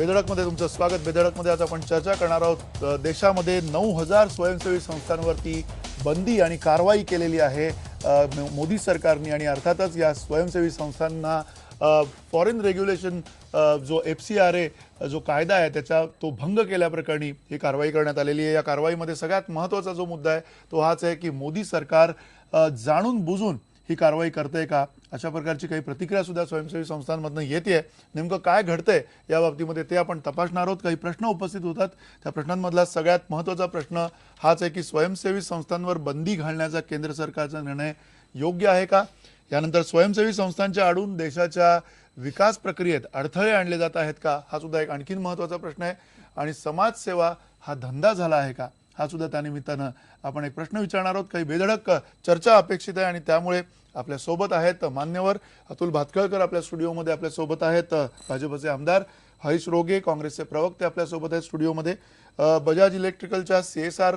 बेधडकमध्ये तुमचं स्वागत। बेधडकमध्ये आज आपण चर्चा करणार आहोत देशामध्ये 9000 स्वयंसेवी संस्थांवरती बंदी आणि कारवाई केलेली आहे मोदी सरकारने आणि अर्थातच या स्वयंसेवी संस्थांना फॉरेन रेग्युलेशन जो FCRA जो कायदा आहे त्याचा तो भंग केल्याप्रकरणी ही कारवाई करण्यात आलेली आहे। या कारवाईमध्ये सगळ्यात महत्त्वाचा जो मुद्दा आहे तो हाच आहे की मोदी सरकार जाणून बुजून ही कारवाई करते का, अशा प्रकारची काही प्रतिक्रिया सुद्धा स्वयंसेवी संस्थांमधून येते। नेमकं काय घडतंय या बाबतीमध्ये ते आपण तपासणार आहोत। काही प्रश्न उपस्थित होतात, त्या प्रश्नांमधला सगळ्यात महत्त्वाचा प्रश्न हाच आहे की स्वयंसेवी संस्थांवर बंदी घालण्याचा केंद्र सरकारचा निर्णय योग्य आहे का। यानंतर स्वयंसेवी संस्थांच्या आडून देशाच्या विकास प्रक्रियेत अडथळे आणले जात आहेत का, हा सुद्धा एक आणखीन महत्त्वाचा प्रश्न आहे। आणि समाजसेवा हा धंदा झाला आहे का, हा सुद्धा त्या निमित्तानं आपण एक प्रश्न विचारणार आहोत। काही बेधडक चर्चा अपेक्षित आहे आणि त्यामुळे आपल्या सोबत आहेत मान्यवर अतुल भातखळकर आपल्या स्टुडिओमध्ये आपल्या सोबत आहेत, भाजपचे आमदार हरीश रोगे काँग्रेसचे प्रवक्ते आपल्या सोबत आहेत स्टुडिओमध्ये, बजाज इलेक्ट्रिकलच्या CSR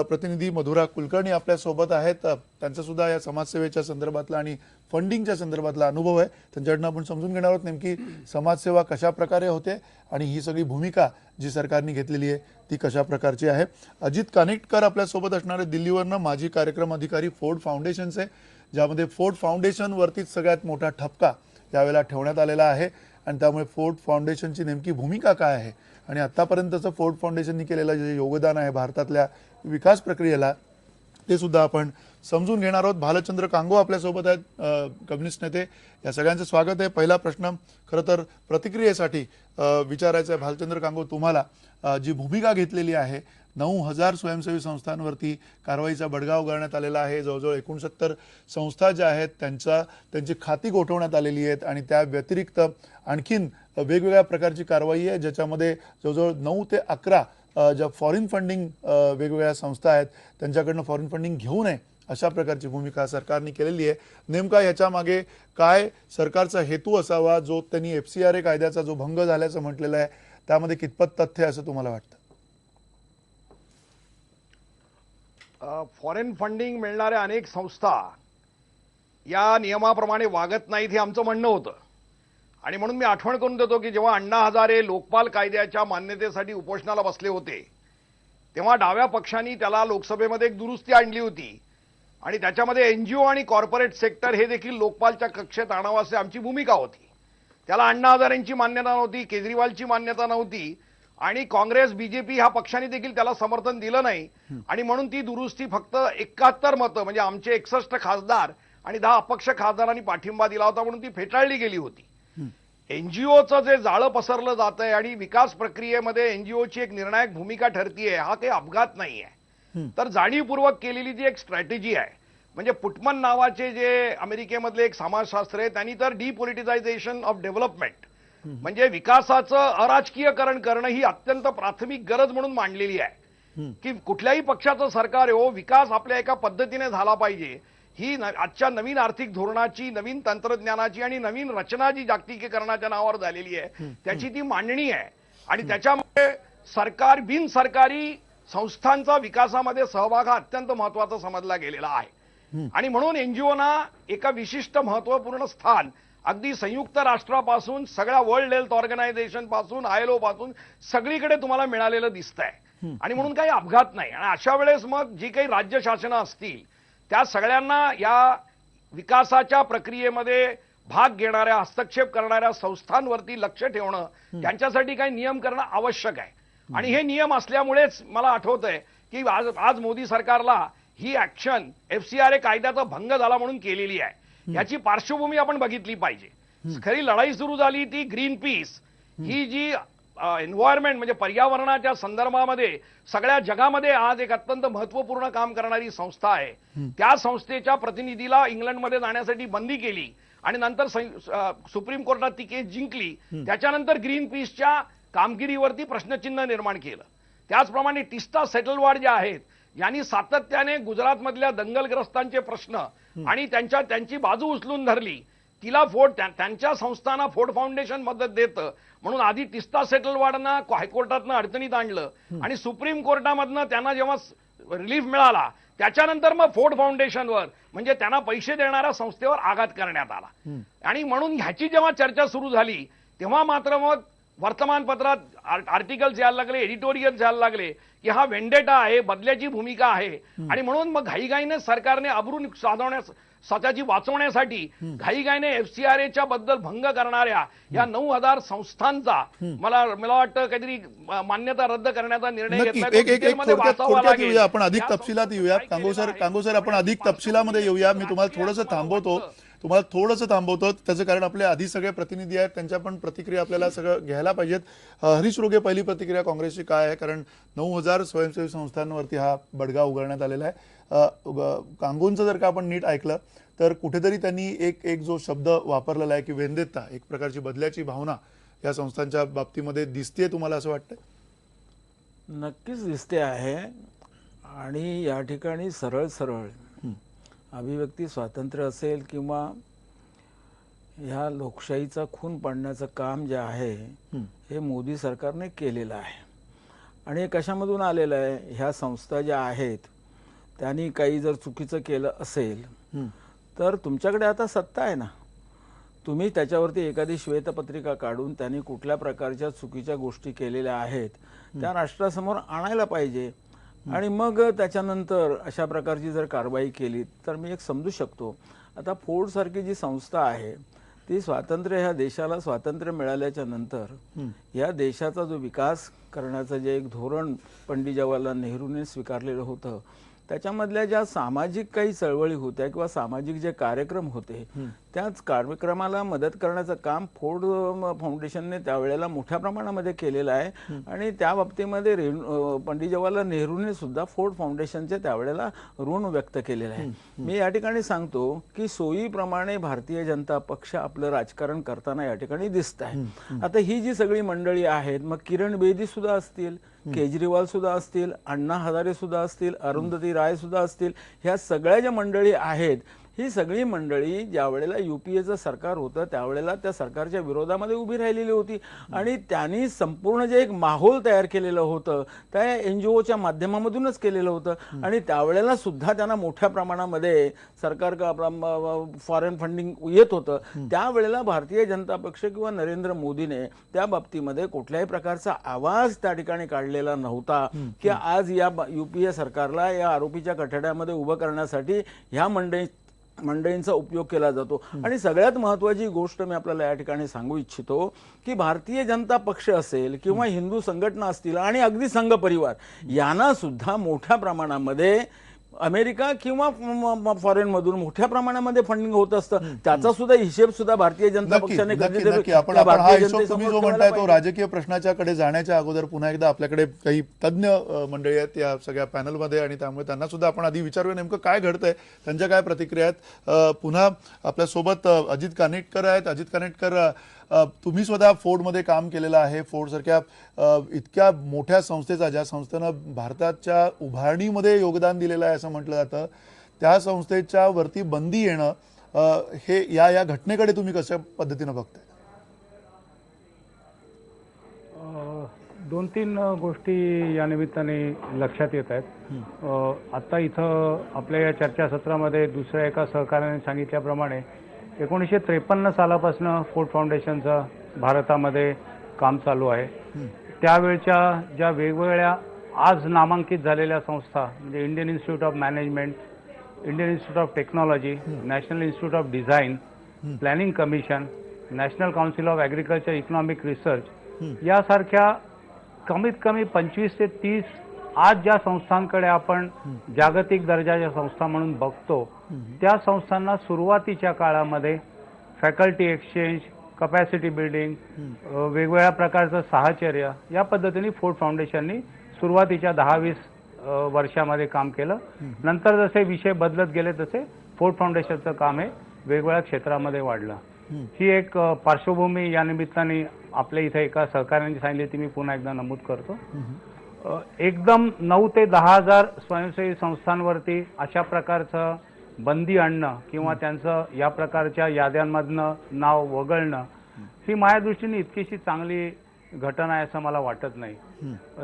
प्रतिनिधी मधुरा कुलकर्णी आपल्या सोबत आहेत, त्यांचा सुद्धा या समाजसेवेच्या संदर्भातला आणि फंडिंगच्या संदर्भातला अनुभव आहे। त्यांच्याकडून आपण समजून घेणार आहोत नेमकी समाजसेवा कशा प्रकारे होते आणि ही सगळी भूमिका जी सरकारने घेतलेली आहे ती कशा प्रकारची आहे। अजित कानेटकर आपल्या सोबत असणारे दिल्लीवरनं माजी कार्यक्रम अधिकारी फोर्ड फाउंडेशनचे, ज्यामध्ये फोर्ड फाउंडेशन वरतीच सगळ्यात मोठा ठपका यावेळेला ठेवण्यात आलेला आहे आणि त्यामुळे फोर्ड फाउंडेशनची नेमकी भूमिका काय आहे आणि आतापर्यंतचं फोर्ड फाउंडेशनने केलेलं जे योगदान आहे भारतातल्या विकास प्रक्रियेला ते सुद्धा आपण समजून घेणार आहोत। भालचंद्र कांगो आपल्या सोबत आहेत, कम्युनिस्ट नेते, या सगळ्यांचं स्वागत आहे। पहिला प्रश्न खरं तर प्रतिक्रियेसाठी विचारायचा आहे भालचंद्र कांगो, तुम्हाला जी भूमिका घेतलेली आहे 9000 स्वयंसेवी संस्थांवरती कारवाईचा बडगा उगारण्यात आलेला आहे, जवळजवळ 69 संस्था ज्या आहेत त्यांची खाती गोठवण्यात आलेली आहेत आणि त्या व्यतिरिक्त आणखीन वेगवेगळ्या प्रकारची कारवाई आहे ज्याच्यामध्ये जवळजवळ 9 ते 11 ज्या फॉरेन फंडिंग वेगवेगळ्या संस्था आहेत त्यांच्याकडनं फॉरेन फंडिंग घेऊ नये अशा प्रकारची भूमिका सरकारने केलेली आहे। नेमका याच्या मागे काय सरकारचा हेतू असावा, जो त्यांनी FCRA कायद्याचा जो भंग झाल्याचं म्हटलेलं आहे त्यामध्ये कितपत तथ्य असं तुम्हाला वाटतं? फॉरेन फंडिंग मिळणाऱ्या अनेक संस्था या नियमाप्रमाणे वागत नाहीत हे आमचं म्हणणं होतं आणि म्हणून मी आठवण करून देतो की जेव्हा अण्णा हजारे लोकपाल कायद्याच्या मान्यतेसाठी उपोषणाला बसले होते तेव्हा डाव्या पक्षांनी त्याला लोकसभेमध्ये एक दुरुस्ती आणली होती आणि त्याच्यामध्ये NGO आणि कॉर्पोरेट सेक्टर हे देखील लोकपालच्या कक्षेत आणावं अशी आमची भूमिका होती। त्याला अण्णा हजारेंची मान्यता नव्हती, केजरीवालची मान्यता नव्हती आणि काँग्रेस BJP ह्या पक्षांनी देखील त्याला समर्थन दिलं नाही आणि म्हणून ती दुरुस्ती फक्त 71 मतं म्हणजे आमचे 61 खासदार आणि 10 अपक्ष खासदारांनी पाठिंबा दिला होता म्हणून ती फेटाळली गेली होती। NGOचं जे जाळं पसरलं जात आहे आणि विकास प्रक्रियेमध्ये NGOची एक निर्णायक भूमिका ठरतीये हा काही अपघात नाहीये, तर जाणीवपूर्वक केलेली जी एक स्ट्रॅटेजी आहे। म्हणजे पुटमन नावाचे जे अमेरिकेमधले एक समाजशास्त्र आहे त्यांनी तर डिपॉलिटिसायझेशन ऑफ डेव्हलपमेंट म्हणजे विकासाचं अराजकीयकरण करणं ही अत्यंत प्राथमिक गरज म्हणून मांडलेली आहे की कुठल्याही पक्षाचं सरकार हो विकास आपल्या एका पद्धतीने झाला पाहिजे ही आजच्या नवीन आर्थिक धोरणाची, नवीन तंत्रज्ञानाची आणि नवीन रचना जी जागतिकीकरणाच्या नावावर झालेली आहे त्याची ती मांडणी आहे आणि त्याच्यामुळे सरकार बिन सरकारी संस्थांचा विकासामध्ये सहभाग हा अत्यंत महत्त्वाचा समजला गेलेला आहे आणि म्हणून NGOना एका विशिष्ट महत्त्वपूर्ण स्थान अगदी संयुक्त राष्ट्रापासून सगळ्या वर्ल्ड हेल्थ ऑर्गनायझेशन पासून ILO पासून सगळीकडे तुम्हाला मिळालेलं दिसतंय आणि म्हणून काही अपघात नाही। आणि अशा वेळेस मग जी काही राज्य शासनं असतील त्या सगळ्यांना या विकासाच्या प्रक्रियेमध्ये भाग घेणाऱ्या हस्तक्षेप करणाऱ्या संस्थांवरती लक्ष ठेवणं, त्यांच्यासाठी काही नियम करणं आवश्यक आहे आणि हे नियम असल्यामुळेच मला आठवतंय की आज मोदी सरकारला ही ऍक्शन FCRA कायद्याचा भंग झाला म्हणून केलेली आहे। याची पार्श्वभूमी आपण बघितली पाहिजे। खरी लढाई सुरू झाली ती ग्रीन पीस ही जी एन्व्हायरमेंट म्हणजे पर्यावरणाच्या संदर्भामध्ये सगळ्या जगामध्ये आज एक अत्यंत महत्त्वपूर्ण काम करणारी संस्था आहे, त्या संस्थेच्या प्रतिनिधीला इंग्लंडमध्ये जाण्यासाठी बंदी केली आणि नंतर सुप्रीम कोर्टात ती केस जिंकली। त्याच्यानंतर ग्रीन पीसच्या कामगिरीवरती प्रश्नचिन्ह निर्माण केलं। त्याचप्रमाणे टिस्टा सेटलवाड ज्या आहेत यांनी सातत्याने गुजरातमधल्या दंगलग्रस्तांचे प्रश्न आणि त्यांची बाजू उचलून धरली, तिला त्यांच्या संस्थांना फोर्ड फाउंडेशन मदत देतं म्हणून आधी टिस्टा सेटलवाडना हायकोर्टातनं अडचणीत आणलं आणि सुप्रीम कोर्टामधनं त्यांना जेव्हा रिलीफ मिळाला त्याच्यानंतर मग फोर्ड फाउंडेशनवर म्हणजे त्यांना पैसे देणाऱ्या संस्थेवर आघात करण्यात आला आणि म्हणून ह्याची जेव्हा चर्चा सुरू झाली तेव्हा मात्र मग वर्तमानपत्रात आर्टिकल्स यायला लागले, एडिटोरियल यायला लागले की हा वेंडेटा आहे, बदल्याची भूमिका आहे. आणि म्हणून मग घाईघाईने सरकारने अब्रू साधवण्यास स्वतःची वाचवण्यासाठी घाईघाईने FCRA बद्दल भंग करणाऱ्या या 9,000 संस्थांचा मला वाटतं काहीतरी मान्यता रद्द करण्याचा निर्णय नक्की घेतलाय. एक एक एक थोडक्यात येऊया, आपण अधिक तपशिलात येऊया. कांगो सर आपण अधिक तपशिलामध्ये येऊया. मी तुम्हाला थोडंसं थांबवतो त्याचं कारण आपले आधी सगळे प्रतिनिधी आहेत, त्यांच्या पण प्रतिक्रिया आपल्याला सगळं घ्यायला पाहिजेत. हरीश रोगे, पहिली प्रतिक्रिया काँग्रेसची काय आहे? कारण 9,000 स्वयंसेवी संस्थांवरती हा बडगा उगारण्यात आलेला आहे. कांगोंचं जर का आपण नीट ऐकलं तर कुठेतरी त्यांनी एक जो शब्द वापरलेला आहे की वेंदेता, एक प्रकारची बदल्याची भावना या संस्थांच्या बाबतीमध्ये दिसतेय, तुम्हाला असं वाटतंय? नक्कीच दिसते आहे. आणि या ठिकाणी सरळ अभिव्यक्ती स्वातंत्र्य असेल किंवा ह्या लोकशाहीचा खून पाडण्याचं काम जे आहे हे मोदी सरकारने केलेलं आहे. आणि हे कशामधून आलेलं आहे? ह्या संस्था ज्या आहेत त्यांनी काही जर चुकीचं केलं असेल तर तुमच्याकडे आता सत्ता आहे ना, तुम्ही त्याच्यावरती एखादी श्वेतपत्रिका काढून त्यांनी कुठल्या प्रकारच्या चुकीच्या गोष्टी केलेल्या आहेत त्या राष्ट्रासमोर आणायला पाहिजे. आणि मग त्याच्यानंतर अशा प्रकारची जर कारवाई केली तर मी एक समजू शकतो. आता फोर्ड सारखी जी संस्था आहे ती स्वातंत्र्य, ह्या देशाला स्वातंत्र्य मिळाल्याच्या नंतर या देशाचा जो विकास करण्याचं जे एक धोरण पंडित जवाहरलाल नेहरूने स्वीकारलेलं होतं त्याच्यामधल्या ज्या सामाजिक काही चळवळी होत्या किंवा सामाजिक जे कार्यक्रम होते त्याच कार्यक्रमाला मदत करण्याचं काम फोर्ड फाउंडेशनने त्यावेळेला मोठ्या प्रमाणामध्ये केलेलं आहे. आणि त्या बाबतीमध्ये पंडित जवाहरलाल नेहरूने सुद्धा फोर्ड फाउंडेशनचे त्यावेळेला ऋण व्यक्त केलेलं आहे. मी या ठिकाणी सांगतो की सोयीप्रमाणे भारतीय जनता पक्ष आपलं राजकारण करताना या ठिकाणी दिसत आहे. आता ही जी सगळी मंडळी आहेत, मग किरण बेदी सुद्धा असतील, केजरीवाल सुद्धा असतील, अण्णा हजारे सुद्धा असतील, अरुंधती राय सुद्धा असतील, ह्या सगळ्या ज्या मंडळी आहेत ही सगळी मंडळी ज्या वेळेला UPAचं सरकार होतं त्यावेळेला त्या सरकारच्या विरोधामध्ये उभी राहिलेली होती. आणि त्यांनी संपूर्ण जे एक माहोल तयार केलेलं होतं त्या NGOच्या माध्यमामधूनच केलेलं होतं. आणि त्यावेळेला सुद्धा त्यांना मोठ्या प्रमाणामध्ये सरकार फॉरेन फंडिंग येत होतं. त्यावेळेला भारतीय जनता पक्ष किंवा नरेंद्र मोदीने त्या बाबतीमध्ये कुठल्याही प्रकारचा आवाज त्या ठिकाणी काढलेला नव्हता की आज या UPA सरकारला या आरोपीच्या कठड्यामध्ये उभं करण्यासाठी ह्या मंडळींचा उपयोग केला जातो. आणि सगळ्यात महत्त्वाची गोष्ट मी आपल्याला या ठिकाणी सांगू इच्छितो की भारतीय जनता पक्ष असेल किंवा हिंदू संघटना असतील आणि अगदी संघ परिवार यांना सुद्धा मोठ्या प्रमाणामध्ये अमेरिका किंवा फॉरेन मधून मोठ्या प्रमाणामध्ये फंडिंग होत असतं. त्याचा सुद्धा हिशेब सुद्धा भारतीय जनता पक्षाने आपण हा हिशोब तुम्ही जो म्हणताय तो राजकीय प्रश्नाच्या कडे जाण्याच्या अगोदर पुन्हा एकदा आपल्याकडे काही तज्ञ मंडळी आहेत या सगळ्या पॅनलमध्ये आणि त्यामुळे त्यांना सुद्धा आपण आधी विचारूया नेमकं काय घडतंय, त्यांच्या काय प्रतिक्रिया आहेत. पुन्हा आपल्यासोबत अजित कानेटकर आहेत. अजित कानेटकर, तुम्ही स्वतः फोर्डमध्ये काम केलेलं आहे. फोर्ड सारख्या इतक्या मोठ्या संस्थेचा, ज्या संस्थेनं भारताच्या उभारणीमध्ये योगदान दिलेलं आहे असं म्हटलं जातं, त्या संस्थेच्या वरती बंदी येणं हे या घटनेकडे तुम्ही कशा पद्धतीनं बघताय? 2-3 गोष्टी या निमित्ताने लक्षात येत आहेत. आता इथं आपल्या या चर्चासत्रामध्ये दुसऱ्या एका सहकार्याने सांगितल्याप्रमाणे 1953 सालापासून फोर्ड फाउंडेशनचं भारतामध्ये काम चालू आहे. त्यावेळच्या ज्या वेगवेगळ्या आज नामांकित झालेल्या संस्था म्हणजे Indian institute of management, Indian institute of technology, national institute of design, planning commission, national council of agriculture economic research यासारख्या कमीत कमी 25 ते 30 आज ज्या संस्थांकडे आपण जागतिक दर्जाच्या संस्था म्हणून बघतो त्या संस्थांना सुरुवातीच्या काळामध्ये फॅकल्टी एक्सचेंज, कपॅसिटी बिल्डिंग, वेगवेगळ्या प्रकारचं साहचर्य या पद्धतीने फोर्ड फाउंडेशननी सुरुवातीच्या 10-20 वर्षामध्ये काम केलं. नंतर जसे विषय बदलत गेले तसे फोर्ड फाउंडेशनचं काम हे वेगवेगळ्या क्षेत्रामध्ये वाढलं. ही एक पार्श्वभूमी या निमित्ताने आपल्या इथे एका सहकार्याने सांगितली ती मी पुन्हा एकदा नमूद करतो. एकदम 9 ते 10 हजार स्वयंसेवी संस्थांवरती अशा प्रकारचं बंदी आणणं किंवा त्यांचं या प्रकारच्या याद्यांमधनं नाव वगळणं ही माझ्या दृष्टीने इतकीशी चांगली घटना आहे असं मला वाटत नाही.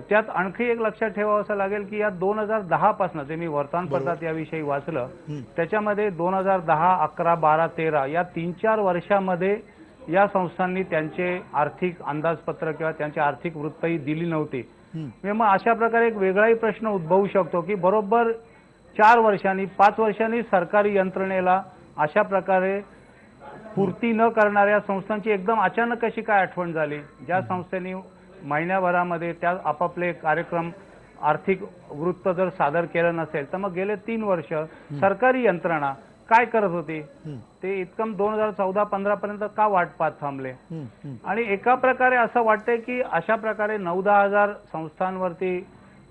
त्यात आणखी एक लक्षात ठेवावं असं लागेल की या 2010 पासून जे मी वर्तमानपत्रात याविषयी वाचलं त्याच्यामध्ये 2010, 11, 12, 13 या 3-4 वर्षामध्ये या संस्थांनी त्यांचे आर्थिक अंदाजपत्र किंवा त्यांची आर्थिक वृत्तही दिली नव्हती. म्हणजे मग अशा प्रकारे एक वेगळाही प्रश्न उद्भवू शकतो की बरोबर 4 वर्षांनी 5 वर्षांनी सरकारी यंत्रणेला अशा प्रकारे पूर्ती न करणाऱ्या संस्थांची एकदम अचानक कशी काय आठवण झाली. ज्या संस्थेने महिन्याभरामध्ये त्या आपापले कार्यक्रम आर्थिक वृत्त जर सादर केलं नसेल तर मग गेले 3 वर्ष सरकारी यंत्रणा काय करत होती. ते इतकं 2014-15 पर्यंत का वाट पाहत थांबले. आणि एका प्रकारे असं वाटतंय की अशा प्रकारे 9-10 हजार संस्थांवरती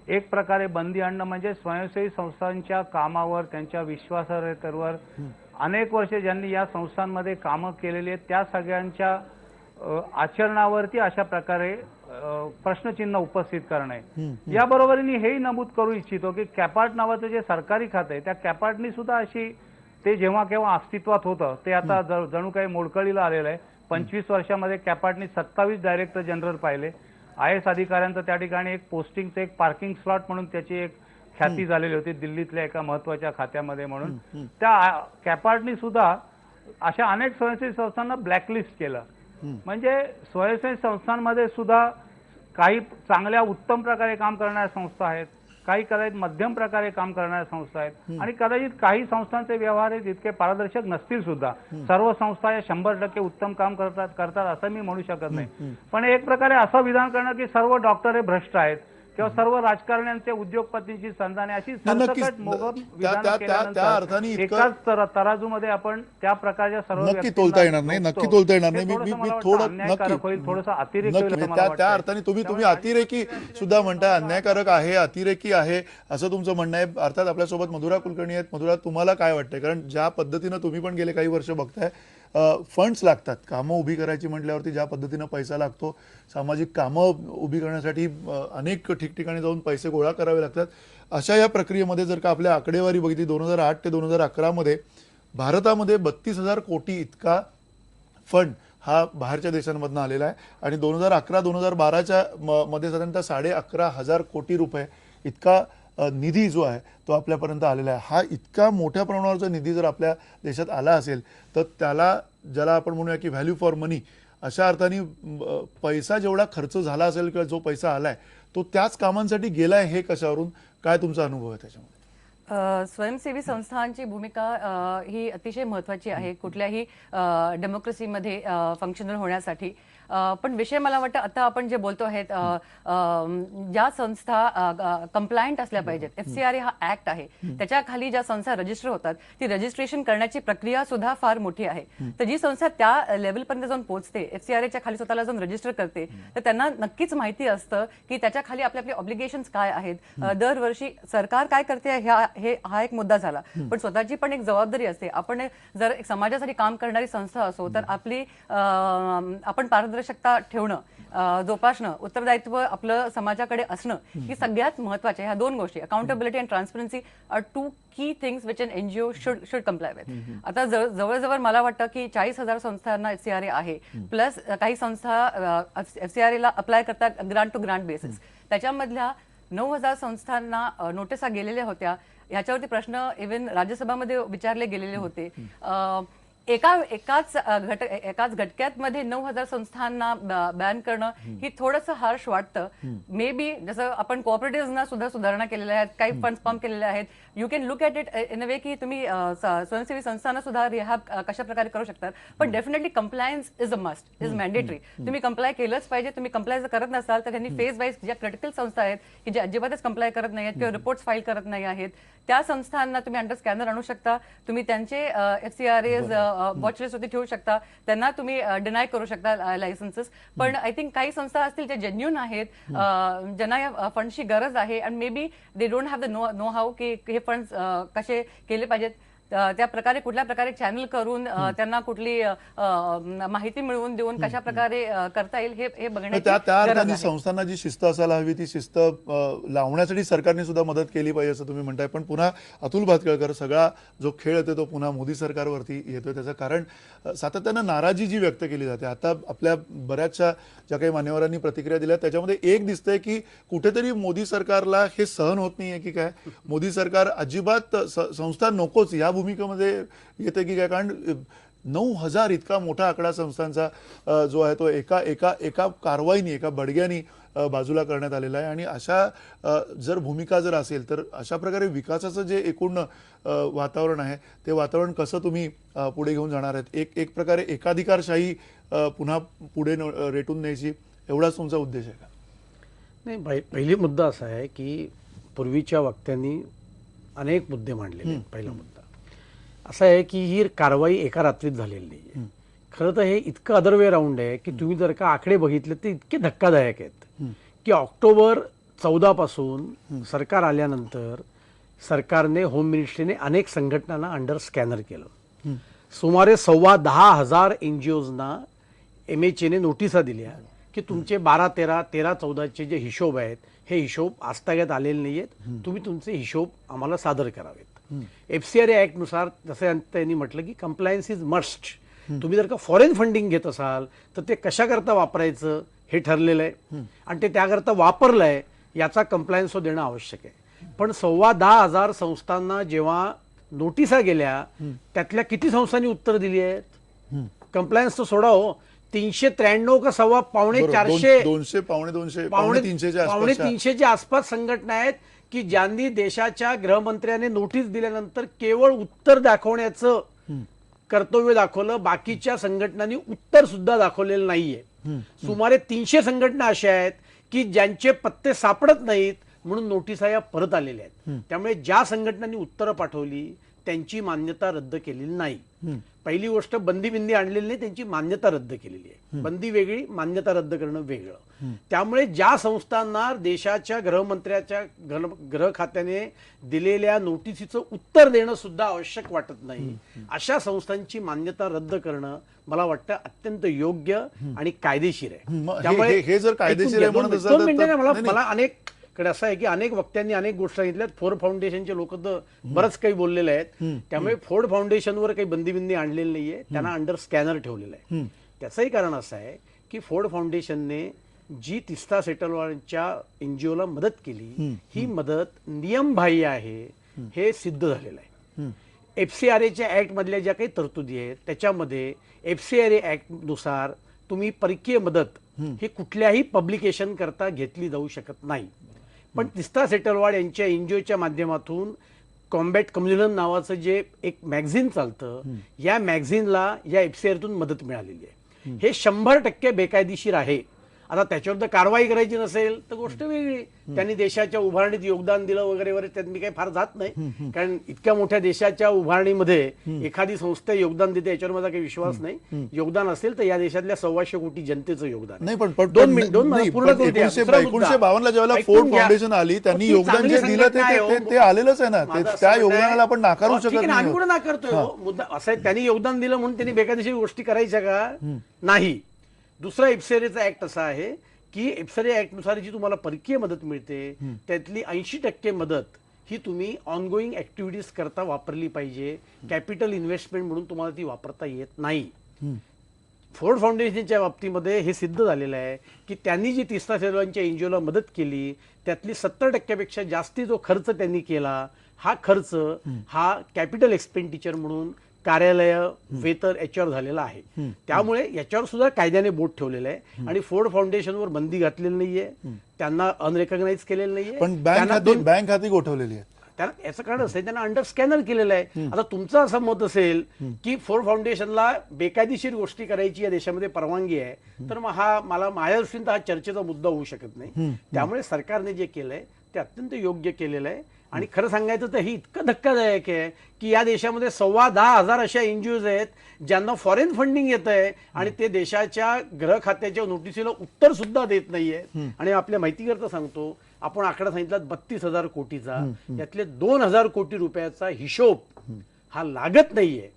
एक प्रकारे बंदी आणणं म्हणजे स्वयंसेवी संस्थांच्या कामावर, त्यांच्या विश्वासार्हतेवर अनेक वर्षे ज्यांनी या संस्थांमध्ये कामं केलेली आहेत त्या सगळ्यांच्या आचरणावरती अशा प्रकारे प्रश्नचिन्ह उपस्थित करणे. या बरोबरीने हेही नमूद करू इच्छितो की कॅपार्ट नावाचं जे सरकारी खातं आहे त्या कॅपार्टनी सुद्धा अशी ते जेव्हा केव्हा अस्तित्वात होतं ते आता जणू काही मोडकळीला आलेलं आहे. 25 वर्षामध्ये कॅपार्टनी 27 डायरेक्टर जनरल पाहिले. IAS अधिकाऱ्यांचं त्या ठिकाणी एक पोस्टिंगचं एक पार्किंग स्लॉट म्हणून त्याची एक ख्याती झालेली होती दिल्लीतल्या एका महत्वाच्या खात्यामध्ये म्हणून. त्या कॅपार्टनी सुद्धा अशा अनेक स्वयंसेवी संस्थांना ब्लॅकलिस्ट केलं. म्हणजे स्वयंसेवी संस्थांमध्ये सुद्धा काही चांगल्या उत्तम प्रकारे काम करणाऱ्या संस्था आहेत, काही कदाचित मध्यम प्रकारे काम करणाऱ्या संस्था आहेत आणि कदाचित काही संस्थांचे व्यवहार हे तितके पारदर्शक नसतील सुद्धा. सर्व संस्था या 100% उत्तम काम करतात असं मी म्हणू शकत नाही. पण एक प्रकारे असं विधान करणं की सर्व डॉक्टर हे भ्रष्ट आहेत किंवा सर्व राजकारण्यांचे उद्योगपतींची संधाने अशी सरसकट मोगम विधान केल्यानंतर एकाच तराजूमध्ये आपण त्या प्रकारच्या सर्व नक्की तोलता येणार नाही, नक्की तोलता येणार नाही. मी थोडं नक्की थोडंसं अतिरेक त्या अर्थाने तुम्ही अतिरेकी सुद्धा म्हणताय, अन्यायकारक आहे, अतिरेकी आहे असं तुमचं म्हणणं आहे. अर्थात आपल्यासोबत मधुरा कुलकर्णी आहेत. मधुरा, तुम्हाला काय वाटतंय? कारण ज्या पद्धतीनं तुम्ही पण गेले काही वर्ष बघताय, फंड्स लागतात कामं उभी करायची म्हटल्यावरती, ज्या पद्धतीनं पैसा लागतो, सामाजिक कामं उभी करण्यासाठी अनेक ठिकठिकाणी जाऊन पैसे गोळा करावे लागतात. अशा या प्रक्रियेमध्ये जर का आपल्या आकडेवारी बघितली 2008 ते 2011 मध्ये भारतामध्ये 32,000 कोटी इतका फंड हा बाहेरच्या देशांमधून आलेला आहे आणि 2011-2012च्या मध्ये साधारणतः 11,500 कोटी रुपये इतका निधी जो आहे तो आपल्यापर्यंत आलेला आहे. हा इतका मोठ्या प्रमाणावरचा निधी जर आपल्या देशात आला असेल तर ज्याला आपण म्हणूया की व्हॅल्यू फॉर मनी, अशा अर्थाने पैसा जेवढा खर्च झाला असेल किंवा जो पैसा आलाय तो त्याच कामांसाठी गेलाय, हे कशावरून, काय तुमचा अनुभव आहे त्याच्यामध्ये? स्वयंसेवी संस्थांची भूमिका ही अतिशय महत्त्वाची आहे कुठल्याही डेमोक्रेसीमध्ये फंक्शनल होण्यासाठी. पण विषय मला वाटतं आता आपण जे बोलतो आहेत ज्या संस्था कंप्लायंट असल्या पाहिजेत. FCRA हा ऍक्ट आहे, त्याच्या खाली ज्या संस्था रजिस्टर होतात ती रजिस्ट्रेशन करण्याची प्रक्रिया सुद्धा फार मोठी आहे. तर जी संस्था त्या लेवलपर्यंत जाऊन पोहोचते, FCRAच्या खाली स्वतःला जाऊन रजिस्टर करते, तर त्यांना नक्कीच माहिती असतं की त्याच्या खाली आपले आपले ऑब्लिगेशन्स काय आहेत. दरवर्षी सरकार काय करते हा एक मुद्दा झाला, पण स्वतःची पण एक जबाबदारी असते. आपण जर एक समाजासाठी काम करणारी संस्था असो तर आपण पारदर्शकता ठेवणं, जोपासणं, उत्तरदायित्व आपलं समाजाकडे असणं ही सगळ्यात महत्त्वाच्या. ह्या 2 गोष्टी, अकाउंटेबिलिटी अँड ट्रान्सपरन्सी, आर 2 की things which N NGO should comply with. आता जवळजवळ मला वाटतं की 40,000 संस्थांना FCRA आहे, प्लस काही संस्था FCRAला अप्लाय करतात ग्रांट टू ग्रांट बेसिस. त्याच्यामधल्या 9,000 संस्थांना नोटिसा गेलेल्या होत्या. ह्याच्यावरती प्रश्न इव्हन राज्यसभामध्ये विचारले गेलेले होते. एकाच घटक्यात मध्ये 9,000 संस्थांना बॅन करणं ही थोडंसं हार्श वाटतं. मे बी जसं आपण कोऑपरेटिव्हना सुद्धा सुधारणा केलेल्या आहेत, काही फंड्स पंप केलेले आहेत. You can look at it in a way की तुम्ही स्वयंसेवी संस्थांना सुद्धा रिहॅब कशा प्रकारे करू शकतात. पण definitely compliance is a must, is mandatory. तुम्ही कंप्लाय केलंच पाहिजे. तुम्ही कंप्लाय जर करत नसाल तर त्यांनी फेज वाईज ज्या क्रिटिकल संस्था आहेत की ज्या अजिबातच कंप्लाय करत नाही आहेत किंवा रिपोर्ट्स फाईल करत नाही आहेत त्या संस्थांना तुम्ही अंडर स्कॅनर आणू शकता. तुम्ही त्यांचे FCRAs वॉचलिस्ट वरती ठेवू शकता, त्यांना तुम्ही डिनाय करू शकता लायसन्सेस. पण आय थिंक काही संस्था असतील ज्या जेन्युन आहेत, ज्यांना या फंडची गरज आहे and may be they don't have the know how की हे फंड्स कसे केले पाहिजेत. त्या प्रकारे कुठल्या प्रकारे चॅनल करून त्यांना कुठली माहिती मिळवून देऊन कशा प्रकारे करता येईल हे बघण्याची त्या अर्थाने संस्थांना जी शिस्त असायला हवी ती शिस्त लावण्यासाठी सरकारने सुद्धा मदत केली पाहिजे असं तुम्ही म्हणताय. पण पुन्हा अतुल भातखळकर, सगळा जो खेळ येतो तो पुन्हा मोदी सरकारवरती येतोय. त्याचं कारण सातत्यानं नाराजी जी व्यक्त केली जाते. आता आपल्या बऱ्याचशा ज्या काही मान्यवरांनी प्रतिक्रिया दिल्या त्याच्यामध्ये एक दिसतंय की कुठेतरी मोदी सरकारला हे सहन होत नाहीये की काय, मोदी सरकार अजिबात संस्था नकोच या भूमिकेमध्ये येते की काय. कारण 9,000 इतका मोठा आकडा संस्थांचा जो आहे तो एका एका एका कारवाईने, एका बडग्याने बाजूला करण्यात आलेला आहे. आणि अशा जर भूमिका जर असेल तर अशा प्रकारे विकासाचं जे एकूण वातावरण आहे ते वातावरण कसं तुम्ही पुढे घेऊन जाणार आहेत? एक प्रकारे एकाधिकारशाही पुन्हा पुढे रेटून न्यायची एवढाच तुमचा उद्देश आहे का? नाही, पहिली मुद्दा असा आहे की पूर्वीच्या वक्त्यांनी अनेक मुद्दे मांडलेले. पहिला मुद्दा असा आहे की ही कारवाई एका रात्रीत झालेली नाही. खरं तर हे इतकं अदर वे राऊंड आहे की तुम्ही जर का आकडे बघितले तर इतके धक्कादायक आहेत की ऑक्टोबर 14 पासून सरकार आल्यानंतर सरकारने, होम मिनिस्ट्रीने अनेक संघटनांना अंडर स्कॅनर केलं. सुमारे 10,15,000 NGOजना MHAने नोटिसा दिल्या की तुमचे 12, 13, 13, 14चे जे हिशोब आहेत हे हिशोब आजतागायत आलेले नाही आहेत, तुम्ही तुमचे हिशोब आम्हाला सादर करावेत. FCRA ऍक्ट नुसार जसं त्यांनी म्हटलं की कंप्लायन्स इज मस्ट. तुम्ही जर का फॉरेन फंडिंग घेत असाल तर ते कशाकरता वापरायचं हे ठरलेलं आहे आणि ते त्याकरता वापरलंय याचा कंप्लायन्स देणं आवश्यक आहे. पण 10,15,000 संस्थांना जेव्हा नोटिसा गेल्या त्यातल्या किती संस्थांनी उत्तर दिली आहेत? कंप्लायन्स तर सोडा हो, 393 का सव्वा पावणे 400, 200, पावणे 200, पावणे 300च्या आसपास संघटना आहेत की ज्यांनी देशाच्या गृहमंत्र्याने नोटीस दिल्यानंतर केवळ उत्तर दाखवण्याचं कर्तव्य दाखवलं. बाकीच्या संघटनांनी उत्तर सुद्धा दाखवलेलं नाहीये. सुमारे 300 संघटना अशा आहेत की ज्यांचे पत्ते सापडत नाहीत म्हणून नोटिसा या परत आलेल्या आहेत. त्यामुळे ज्या संघटनांनी उत्तरं पाठवली त्यांची मान्यता रद्द केलेली नाही. पहिली गोष्ट, बंदी आणलेली नाही, त्यांची मान्यता रद्द केलेली आहे. बंदी वेगळी, मान्यता रद्द करणं वेगळं. त्यामुळे ज्या संस्थांना देशाच्या गृहमंत्र्याच्या गृह खात्याने दिलेल्या नोटिसीचं उत्तर देणं सुद्धा आवश्यक वाटत नाही अशा संस्थांची मान्यता रद्द करणं मला वाटतं अत्यंत योग्य आणि कायदेशीर आहे. त्यामुळे हे जर कायदेशीर आहे म्हणत असाल तर मला अनेक कडे असं आहे की अनेक वक्त्यांनी अनेक गोष्टी सांगितल्यात. फोर्ड फाउंडेशनचे लोक तर बरंच काही बोललेले आहेत. त्यामुळे फोर्ड फाउंडेशनवर काही बंदी आणलेली नाहीये, त्यांना अंडर स्कॅनर ठेवलेलं आहे. त्याचंही कारण असं आहे की फोर्ड फाउंडेशनने जी तिस्ता सेटलमेंटच्या NGOला मदत केली ही मदत नियमबाह्य आहे हे सिद्ध झालेलं आहे. FCRAच्या ऍक्ट मधल्या ज्या काही तरतुदी आहेत त्याच्यामध्ये FCRA ऍक्ट नुसार तुम्ही परकीय मदत ही कुठल्याही पब्लिकेशन करता घेतली जाऊ शकत नाही. पण तिस्ता सेटलवाड यांच्या NGOच्या माध्यमातून कॉम्बॅट कम्युनिझम नावाचं जे एक मॅगझिन चालतं, या मॅगझिनला या FCRAतून मदत मिळालेली आहे. हे 100% बेकायदेशीर आहे. आता त्याच्यावर जर कारवाई करायची नसेल तर गोष्ट वेगळी. त्यांनी देशाच्या उभारणीत योगदान दिलं वगैरे वगैरे, त्यात मी काही फार जात नाही. कारण इतक्या मोठ्या देशाच्या उभारणीमध्ये एखादी संस्था योगदान देते याच्यावर माझा काही विश्वास नाही. योगदान असेल तर या देशातल्या 125 कोटी जनतेचं योगदान. नाही, पण 1952ला ज्यावेळेला फोर्ड फाउंडेशन आली त्यांनी योगदान जे दिलं ते आलेलंच आहे ना. त्या योगदानाला आपण नाकारू शकत नाही. आम्ही कुठे नाकारतोय? मुद्दा असा आहे, त्यांनी योगदान दिलं म्हणून त्यांनी बेकायदेशीर गोष्टी करायच्या का? नाही. दुसरा FCRAचा ऍक्ट असा आहे की FCRA ऍक्ट नुसार जी तुम्हाला परकीय मदत मिळते त्यातली 80% मदत ही तुम्ही ऑनगोईंग ऍक्टिव्हिटीज करता वापरली पाहिजे. कॅपिटल इन्व्हेस्टमेंट म्हणून तुम्हाला ती वापरता येत नाही. फोर्ड फाउंडेशनच्या बाबतीमध्ये हे सिद्ध झालेलं आहे की त्यांनी जी तिस्ता सेटलमेंटच्या NGOला मदत केली त्यातली 70% पेक्षा जास्ती जो खर्च त्यांनी केला हा खर्च हा कॅपिटल एक्सपेंडिचर म्हणून कार्यालय, वेतन याच्यावर झालेला आहे. त्यामुळे याच्यावर सुद्धा कायद्याने बोट ठेवलेलं आहे आणि फोर्ड फाउंडेशनवर बंदी घातलेली नाहीये, त्यांना अनरेकग्नाइज केलेलं नाहीये. पण बँक खाती गोठवलेली आहेत. त्यांना याचं कारण असं आहे, त्यांना अंडर स्कॅनर केलेलं आहे. आता तुमचं असं मत असेल की फोर्ड फाउंडेशनला बेकायदेशीर गोष्टी करायची या देशामध्ये परवानगी आहे तर मग हा मला माझ्या दृष्टीने हा चर्चेचा मुद्दा होऊ शकत नाही. त्यामुळे सरकारने जे केलंय ते अत्यंत योग्य केलेलं आहे. आणि खरं सांगायचं तर ही इतकं धक्कादायक आहे की या देशामध्ये 10,15,000 अशा NGOज आहेत ज्यांना फॉरेन फंडिंग येत आहे आणि ते देशाच्या गृह खात्याच्या नोटिसीला उत्तर सुद्धा देत नाहीये. आणि आपल्या माहितीकरता सांगतो, आपण आकडा सांगितला 32,000 कोटीचा, यातले 2,000 कोटी रुपयाचा हिशोब हा लागत नाहीये.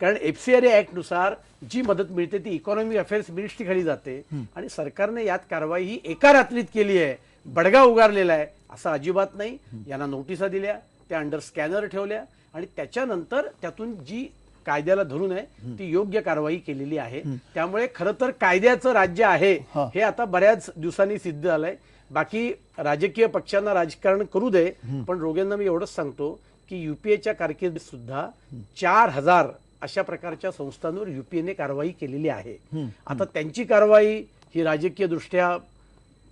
कारण FCRA ऍक्ट नुसार जी मदत मिळते ती इकॉनॉमिक अफेअर्स मिनिस्ट्री खाली जाते आणि सरकारने यात कारवाई ही एका रात्रीत केली आहे. बडगा उगारलेला आहे असं अजिबात नाही. यांना नोटिसा दिल्या, त्या अंडर स्कॅनर ठेवल्या आणि त्याच्यानंतर त्यातून जी कायद्याला धरून आहे ती योग्य कारवाई केलेली आहे. त्यामुळे खरं तर कायद्याचं राज्य आहे हे आता बऱ्याच दिवसांनी सिद्ध झालंय. बाकी राजकीय पक्षांना राजकारण करू दे, पण रोग्यांना मी एवढंच सांगतो की UPAच्या कारकिर्दीत सुद्धा 4,000 अशा प्रकारच्या संस्थांवर युपीएने कारवाई केलेली आहे. आता त्यांची कारवाई ही राजकीय दृष्ट्या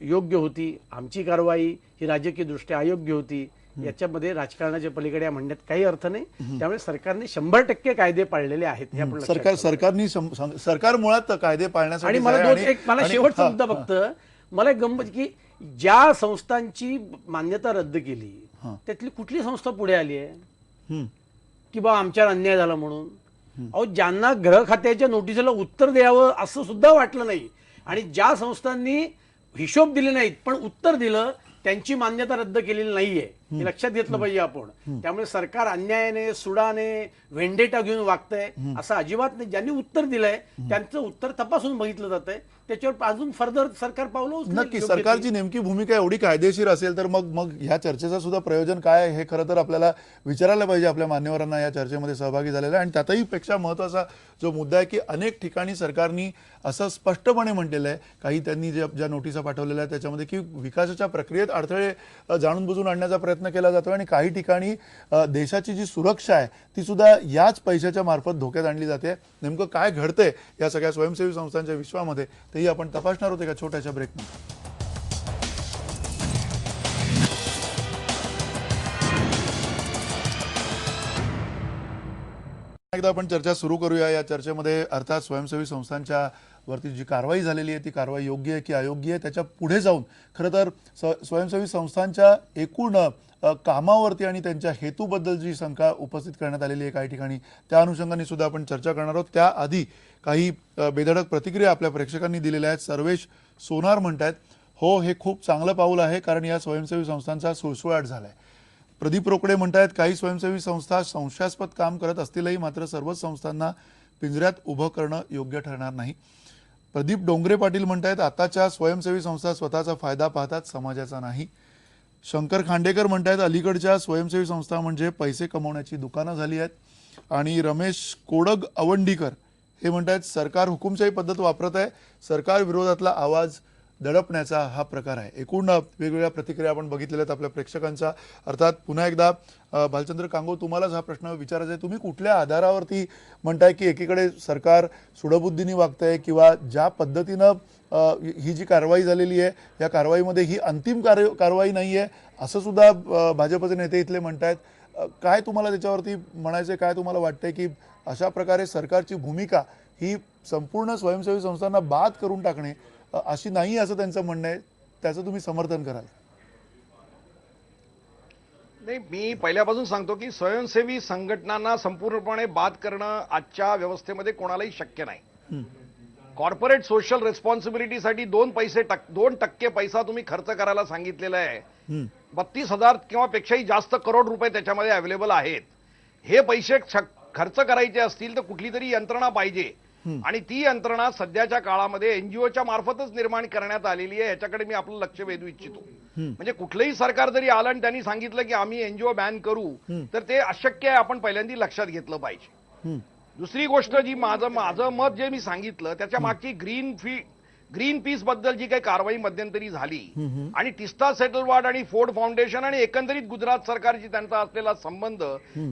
योग्य होती, आमची कारवाई ही राजकीय दृष्ट्या अयोग्य होती, याच्यामध्ये राजकारणाच्या पलीकडे या म्हणण्यात काही अर्थ नाही. त्यामुळे सरकारने 100% कायदे पाळलेले आहेत हे आपण लक्षात सरकार मुळात कायदे पाळण्यासाठी आणि मला मला शेवटचा मुद्दा फक्त मला एक गंमत की ज्या संस्थांची मान्यता रद्द केली त्यातली कुठली संस्था पुढे आली आहे की बा आमच्यावर अन्याय झाला म्हणून? अहो, ज्यांना गृह खात्याच्या नोटिसीला उत्तर द्यावं असं सुद्धा वाटलं नाही आणि ज्या संस्थांनी हिशोब दिले नाहीत पण उत्तर दिलं त्यांची मान्यता रद्द केलेली नाहीये हे लक्षात घेतलं पाहिजे आपण. त्यामुळे सरकार अन्यायाने सुडाने व्हेंडेटा घेऊन वागतंय असं अजिबात नाही. ज्यांनी उत्तर दिलंय त्यांचं उत्तर तपासून बघितलं जातंय, त्याच्यावर अजून फर्दर सरकार पावलं उचलेल. नक्की सरकारची नेमकी भूमिका एवढी कायदेशीर असेल तर मग ह्या चर्चेचं सुद्धा प्रयोजन काय आहे हे खरं तर आपल्याला विचारायला पाहिजे आपल्या मान्यवरांना या चर्चेमध्ये सहभागी झालेला आहे. आणि त्यातही पेक्षा महत्त्वाचा जो मुद्दा आहे की अनेक ठिकाणी सरकारनी असं स्पष्टपणे म्हटलेलं आहे, काही त्यांनी ज्या नोटिसा पाठवलेल्या आहेत त्याच्यामध्ये की विकासाच्या प्रक्रियेत अडथळे जाणून बुजून आणण्याचा प्रयत्न केला जातो आणि काही ठिकाणी देशाची जी सुरक्षा आहे ती सुद्धा याच पैशाच्या मार्फत धोक्यात आणली जाते. नेमकं काय घडतंय या सगळ्या स्वयंसेवी संस्थांच्या विश्वामध्ये तेही आपण तपासणार होते का छोट्याशा ब्रेकमध्ये. एकदा आपण चर्चा सुरू करूया. या चर्चेमध्ये अर्थात स्वयंसेवी संस्थांच्या वरती जी कारवाई झालेली आहे ती कारवाई योग्य आहे की अयोग्य आहे त्याच्या पुढे जाऊन खरं तर स्वयंसेवी संस्थांच्या एकूण कामावरती आणि त्यांच्या हेतूबद्दल जी शंका उपस्थित करण्यात आलेली आहे काही ठिकाणी त्या अनुषंगाने सुद्धा आपण चर्चा करणार आहोत. त्याआधी काही बेधडक प्रतिक्रिया आपल्या प्रेक्षकांनी दिलेल्या आहेत. सर्वेश सोनार म्हणतात, हो हे खूप चांगलं पाऊल आहे कारण या स्वयंसेवी संस्थांचा सुळसुळाट झालाय. प्रदीप रोकडे म्हणतायत, काही स्वयंसेवी संस्था संशयास्पद काम करत असतीलही मात्र सर्वच संस्थांना पिंजऱ्यात उभं करणं योग्य ठरणार नाही. प्रदीप डोंगरे पाटील म्हणतायत, आताच्या स्वयंसेवी संस्था स्वतःचा फायदा पाहतात, समाजाचा नाही. शंकर खांडेकर म्हणतायत, अलीकडच्या स्वयंसेवी संस्था म्हणजे पैसे कमवण्याची दुकानं झाली आहेत. आणि रमेश कोडग अवंडीकर हे म्हणतायत, सरकार हुकुमशाही पद्धत वापरत आहे, सरकार विरोधातला आवाज दडपण्याचा हा प्रकार आहे. एकूण वेगवेगळ्या प्रतिक्रिया आपण बघितलेल्या आहेत आपल्या प्रेक्षकांच्या. अर्थात पुन्हा एकदा भालचंद्र कांगो तुम्हालाच हा प्रश्न विचारायचा आहे, तुम्ही कुठल्या आधारावरती म्हणताय की एकीकडे सरकार सुडबुद्धीने वागतंय किंवा ज्या पद्धतीनं ही जी कारवाई झालेली आहे या कारवाईमध्ये ही अंतिम कारवाई नाही आहे असं सुद्धा भाजपचे नेते इथले म्हणतायत. काय तुम्हाला त्याच्यावरती म्हणायचं आहे, काय तुम्हाला वाटतंय की अशा प्रकारे सरकारची भूमिका ही संपूर्ण स्वयंसेवी संस्थांना बाद करून टाकणे अशी नाही असं त्यांचं म्हणणं आहे, त्याचं तुम्ही समर्थन कराल? नाही, मी पहिल्यापासून सांगतो की स्वयंसेवी संघटनांना संपूर्णपणे बाद करणं आजच्या व्यवस्थेमध्ये कोणालाही शक्य नाही. कॉर्पोरेट सोशल रिस्पॉन्सिबिलिटीसाठी 2% पैसा तुम्ही खर्च करायला सांगितलेला आहे. 32,000 किंवा पेक्षाही जास्त करोड रुपये त्याच्यामध्ये अवेलेबल आहेत. हे पैसे खर्च करायचे असतील तर कुठली तरी यंत्रणा पाहिजे आणि ती यंत्रणा सध्याच्या काळामध्ये एनजीओच्या मार्फतच निर्माण करण्यात आलेली आहे. याच्याकडे मी आपलं लक्ष वेधू इच्छितो. म्हणजे कुठलंही सरकार जरी आलं आणि त्यांनी सांगितलं की आम्ही एनजीओ बॅन करू तर ते अशक्य आहे, आपण पहिल्यांदा लक्षात घेतलं पाहिजे. दुसरी गोष्ट जी माझं मत जे मी सांगितलं त्याच्या मागची ग्रीन पीस बद्दल जी काही कारवाई मध्यंतरी झाली आणि टिस्टा सेटलवाड आणि फोर्ड फाउंडेशन आणि एकंदरीत गुजरात सरकारची त्यांचा असलेला संबंध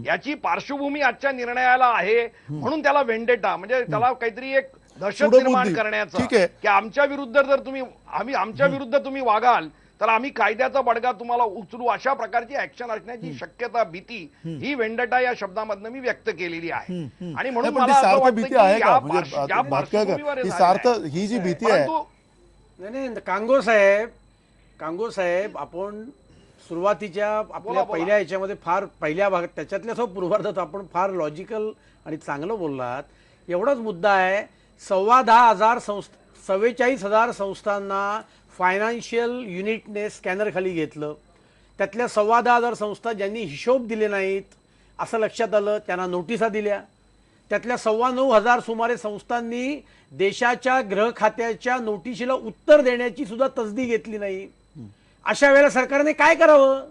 याची पार्श्वभूमी आजच्या निर्णयाला आहे. म्हणून त्याला वेंडेटा म्हणजे त्याला काहीतरी एक दहशत निर्माण करण्याचं की आमच्या विरुद्ध तुम्ही वागाल तर आम्ही कायद्याचा बडगा तुम्हाला उचलू अशा प्रकारची ऍक्शन असण्याची शक्यता भीती ही वेंडेटा या शब्दामधनं मी व्यक्त केलेली आहे. आणि म्हणून मला असं वाटतं की या पार्श्वभूमीवर ही जी भीती आहे. नाही कांगो साहेब आपण सुरुवातीच्या आपल्या पहिल्या याच्यामध्ये फार पहिल्या भागात त्याच्यातल्या सर्व पूर्वार्धात आपण फार लॉजिकल आणि चांगलं बोललात. एवढाच मुद्दा आहे, 44,000 संस्थांना फायनान्शियल युनिटने स्कॅनर खाली घेतलं. त्यातल्या 10,15,000 संस्था ज्यांनी हिशोब दिले नाहीत असं लक्षात आलं, त्यांना नोटिसा दिल्या. त्यातल्या 9,15,000 सुमारे संस्थांनी देशाच्या गृह खात्याच्या नोटिशीला उत्तर देण्याची सुद्धा तसदी घेतली नाही. अशा वेळेला सरकारने काय करावं?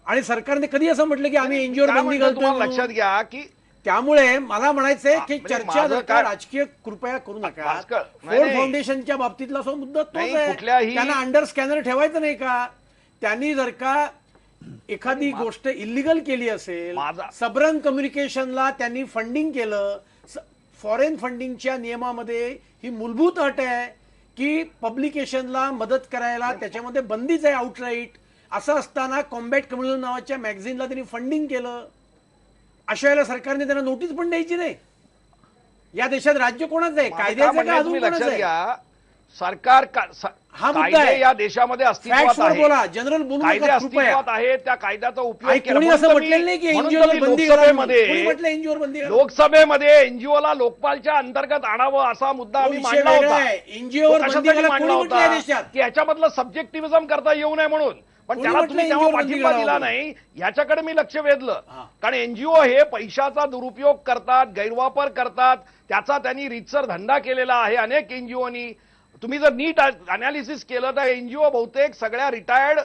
आणि सरकारने कधी असं म्हटलं की आम्ही एनजीओवर बंदी घालतो? लक्षात घ्या की त्यामुळे मला म्हणायचंय की चर्चा जर का राजकीय कृपया करू नका. फोर्ड फाउंडेशनच्या बाबतीतला मुद्दा तोच आहे, त्यांना अंडर स्कॅनर ठेवायचं नाही का? त्यांनी जर का एखादी गोष्ट इलिगल केली असेल, माझा- सबरंग कम्युनिकेशनला त्यांनी फंडिंग केलं, फॉरेन फंडिंगच्या नियमामध्ये ही मूलभूत अट आहे की पब्लिकेशनला मदत करायला त्याच्यामध्ये बंदीच आहे आउटराईट. असं असताना कॉम्बॅट कम्युनिझम नावाच्या मॅगझिनला त्यांनी फंडिंग केलं. अशा वेळेला सरकारने त्यांना नोटीस पण द्यायची नाही. या देशात राज्य कोणाचं आहे, माझं कायद्याचं काय का म्हणणं अजून तुम्ही कोणाचं लक्षात आहे? घ्या, सरकार हा मुद्दा कायदे आहे. या देशामध्ये अस्तित्वात फॅक्ट्सवर आहे. बोला, जनरल बोलू कायदे नका कृपया. अस्तित्वात आहे, त्या कायद्याचा उपयोग आणि केला. कोणी म्हणून असं तर म्हटलेलं नाही की म्हणून एनजीओ तर मी बंदी करा. लोकसभेमध्ये कोणी म्हटलं एनजीओ बंदी करा? लोकसभेमध्ये एनजीओला लोकपालच्या अंतर्गत आणावं असा मुद्दा आम्ही विषय मांडला वेगळा होता. आहे. एनजीओवर तो बंदी कशासाठी करायला मांडला कोणी म्हटलं या होता देशात? की याच्यामधलं सब्जेक्टिव्हिझम करता येऊ नये म्हणून. पण कोणी त्याला म्हटलं तुम्ही तेव्हा NGO वर बंदी पाठिंबा करावं दिला म्हणून? नाही, याच्याकडे मी लक्ष वेधलं. हा. कारण एनजीओ हे पैशाचा दुरुपयोग करतात, गैरवापर करतात, त्याचा त्यांनी रीतसर धंदा केलेला आहे अनेक एनजीओनी. तुम्ही जर नीट अनालिसिस केलं तर एनजीओ बहुतेक सगळ्या रिटायर्ड